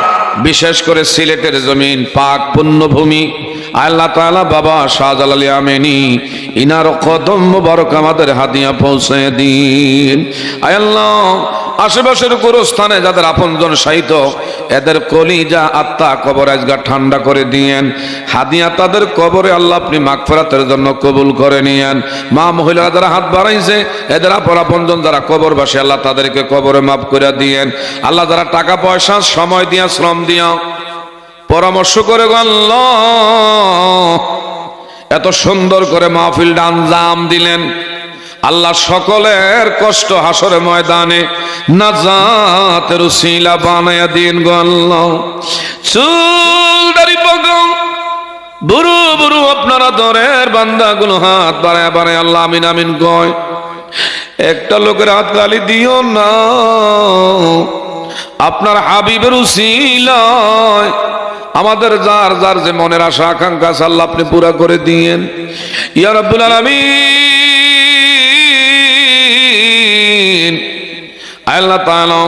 বিশেষ করে সিলেটের জমিন পাক পুণ্যভূমি আল্লাহ তাআলা বাবা শাহজালাল আমিনী ইনার কদম মোবারক আমাদের হাদিয়া পৌঁছে দিন। আয় আল্লাহ আশেপাশের গোরস্থানে যাদের আপনজন শায়িত এদের কলিজা আত্মা কবর আজগা ঠান্ডা করে দিয়েন। হাদিয়া তাদের কবরে আল্লাহ আপনি মাগফিরাতের জন্য কবুল করে নিয়েন। মা মহিলারা যারা হাত বাড়াইছে এদের আপনজন যারা কবরবাসী আল্লাহ তাদেরকে কবরে মাফ করে দিয়েন। আল্লাহ যারা টাকা পয়সা সময় দিয়া শ্রম দিয়া পরামর্শ করে আল্লাহ এত সুন্দর করে মাহফিলটা আঞ্জাম দিলেন, আল্লাহ সকলের কষ্ট হাসরে ময়দানে নাজাতের উসিলা বানায়া দিন গো আল্লাহ। চুল দাড়ি পাকা বুড়ো বুড়ো আপনারা দরের বান্দাগুলো হাত বাড়ায় বাড়ায় আল্লাহ আমিন আমিন কয়। একটা লোকের হাত গালি দিও না, আপনার হাবিবের উসিলায় আমাদের যার যার যে মনের আশা আকাঙ্ক্ষা আল্লাহ আপনি পুরা করে দিয়েন ইয়া রাব্বুল আলামিন। আল্লাহ তাআলা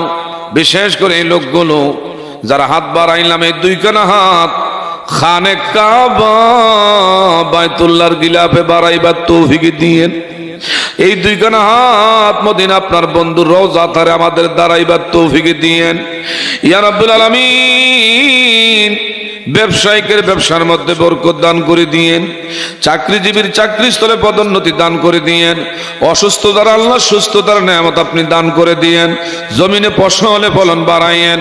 বিশেষ করে এই লোকগুলো যারা হাত বাড়াইলাম, এই দুইখানা হাত খানে কাবা বাইতুল্লাহর গিলাফে বাড়াইবার তৌফিক দিয়েন। এই দুইখানা হাত মদিনা আপনার বন্ধুর রওজা তারে আমাদের দাঁড়াইবার তৌফিক দিয়েন ইয়া রাব্বুল আলামিন। ব্যবসায়িকের ব্যবসার মধ্যে বরকত দান করে দিয়েন, চাকরিজীবীর চাকরিস্থলে পদোন্নতি দান করে দিয়েন, অসুস্থ দ্বারা আল্লাহ সুস্থতার নেয়ামত আপনি দান করে দিয়েন, জমিনে ফসলে ফলন বাড়াইয়েন,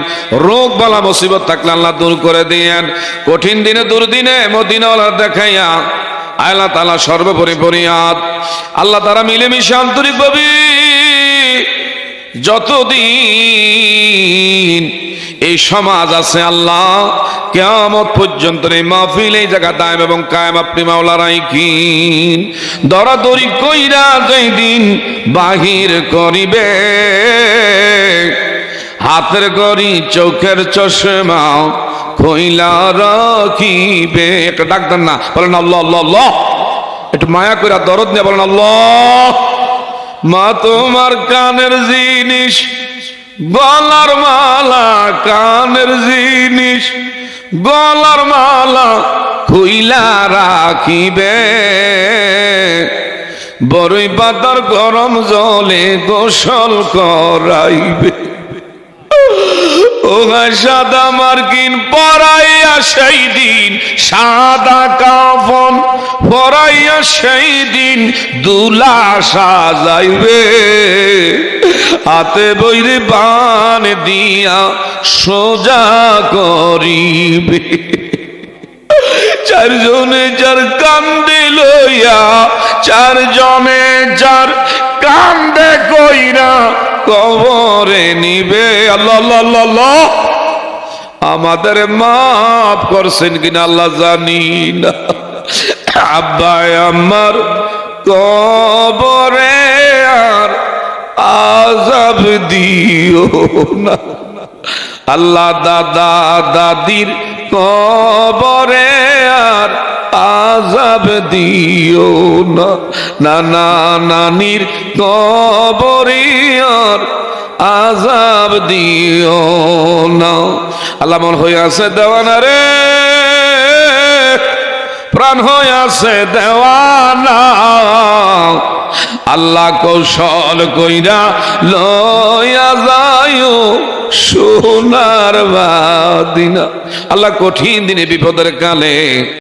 রোগ বালা মুসিবত থাকলে আল্লাহ দূর করে দিয়েন, কঠিন দিনে দুর্দিনে মদিনাওয়ালা দেখাইয়া আল্লাহ তাআলা সর্বোপরি ফরিয়াদ আল্লাহ তারা মিলেমিশে আন্তরিকভাবে যতদিন এই সমাজ আছে আল্লাহ কিয়ামত পর্যন্ত এই মাহফিল এই জায়গা দায়েম এবং কায়েম আপনি মাওলা রাখিন। দরাদরি কইরা যেই দিন বাহির করিবে হাতের গড়ি চোখের চশমা কইলা রাখিবে। একটা ডাক দেন না, বলেন আল্লাহ আল্লাহ আল্লাহ, একটু মায়া কইরা দরদ নিয়ে বলেন আল্লাহ। মা তোমার কানের জিনিস, গলার মালা কানের জিনিস, গলার মালা কইলা রাখিবে, বড়ই পাতার গরম জলে গোসল করাইবে। ও সাদা মার্কিন পরাইয়া সেই দিন, সাদা কাফন পরাইয়া সেই দিন দুলা সাজাইবে, হাতে বইরে বান দিয়া সোজা করিবে। চারজনে যার কান্দে লইয়া, চারজনে যার কান্দে কইরা কবরে নিবে। আল্লাহ আল্লাহ আল্লাহ আল্লাহ, আমাদের মাফ করছেন কিনা আল্লাহ জানি না। আব্বাই আমার কবরে আর আযাব দিও না আল্লাহ, দাদা দাদির কবরে আর আযাব দিও না, নানা নানির কবরে আর আযাব দিও না। আল্লাহ মন হয়ে আছে দেওয়ানা রে, প্রাণ হয়ে আছে দেওয়ানা, আল্লাহ কৌশল কইরা লইয়া যায়ও সোনার মদিনা। আল্লাহ কঠিন দিনে বিপদের কালে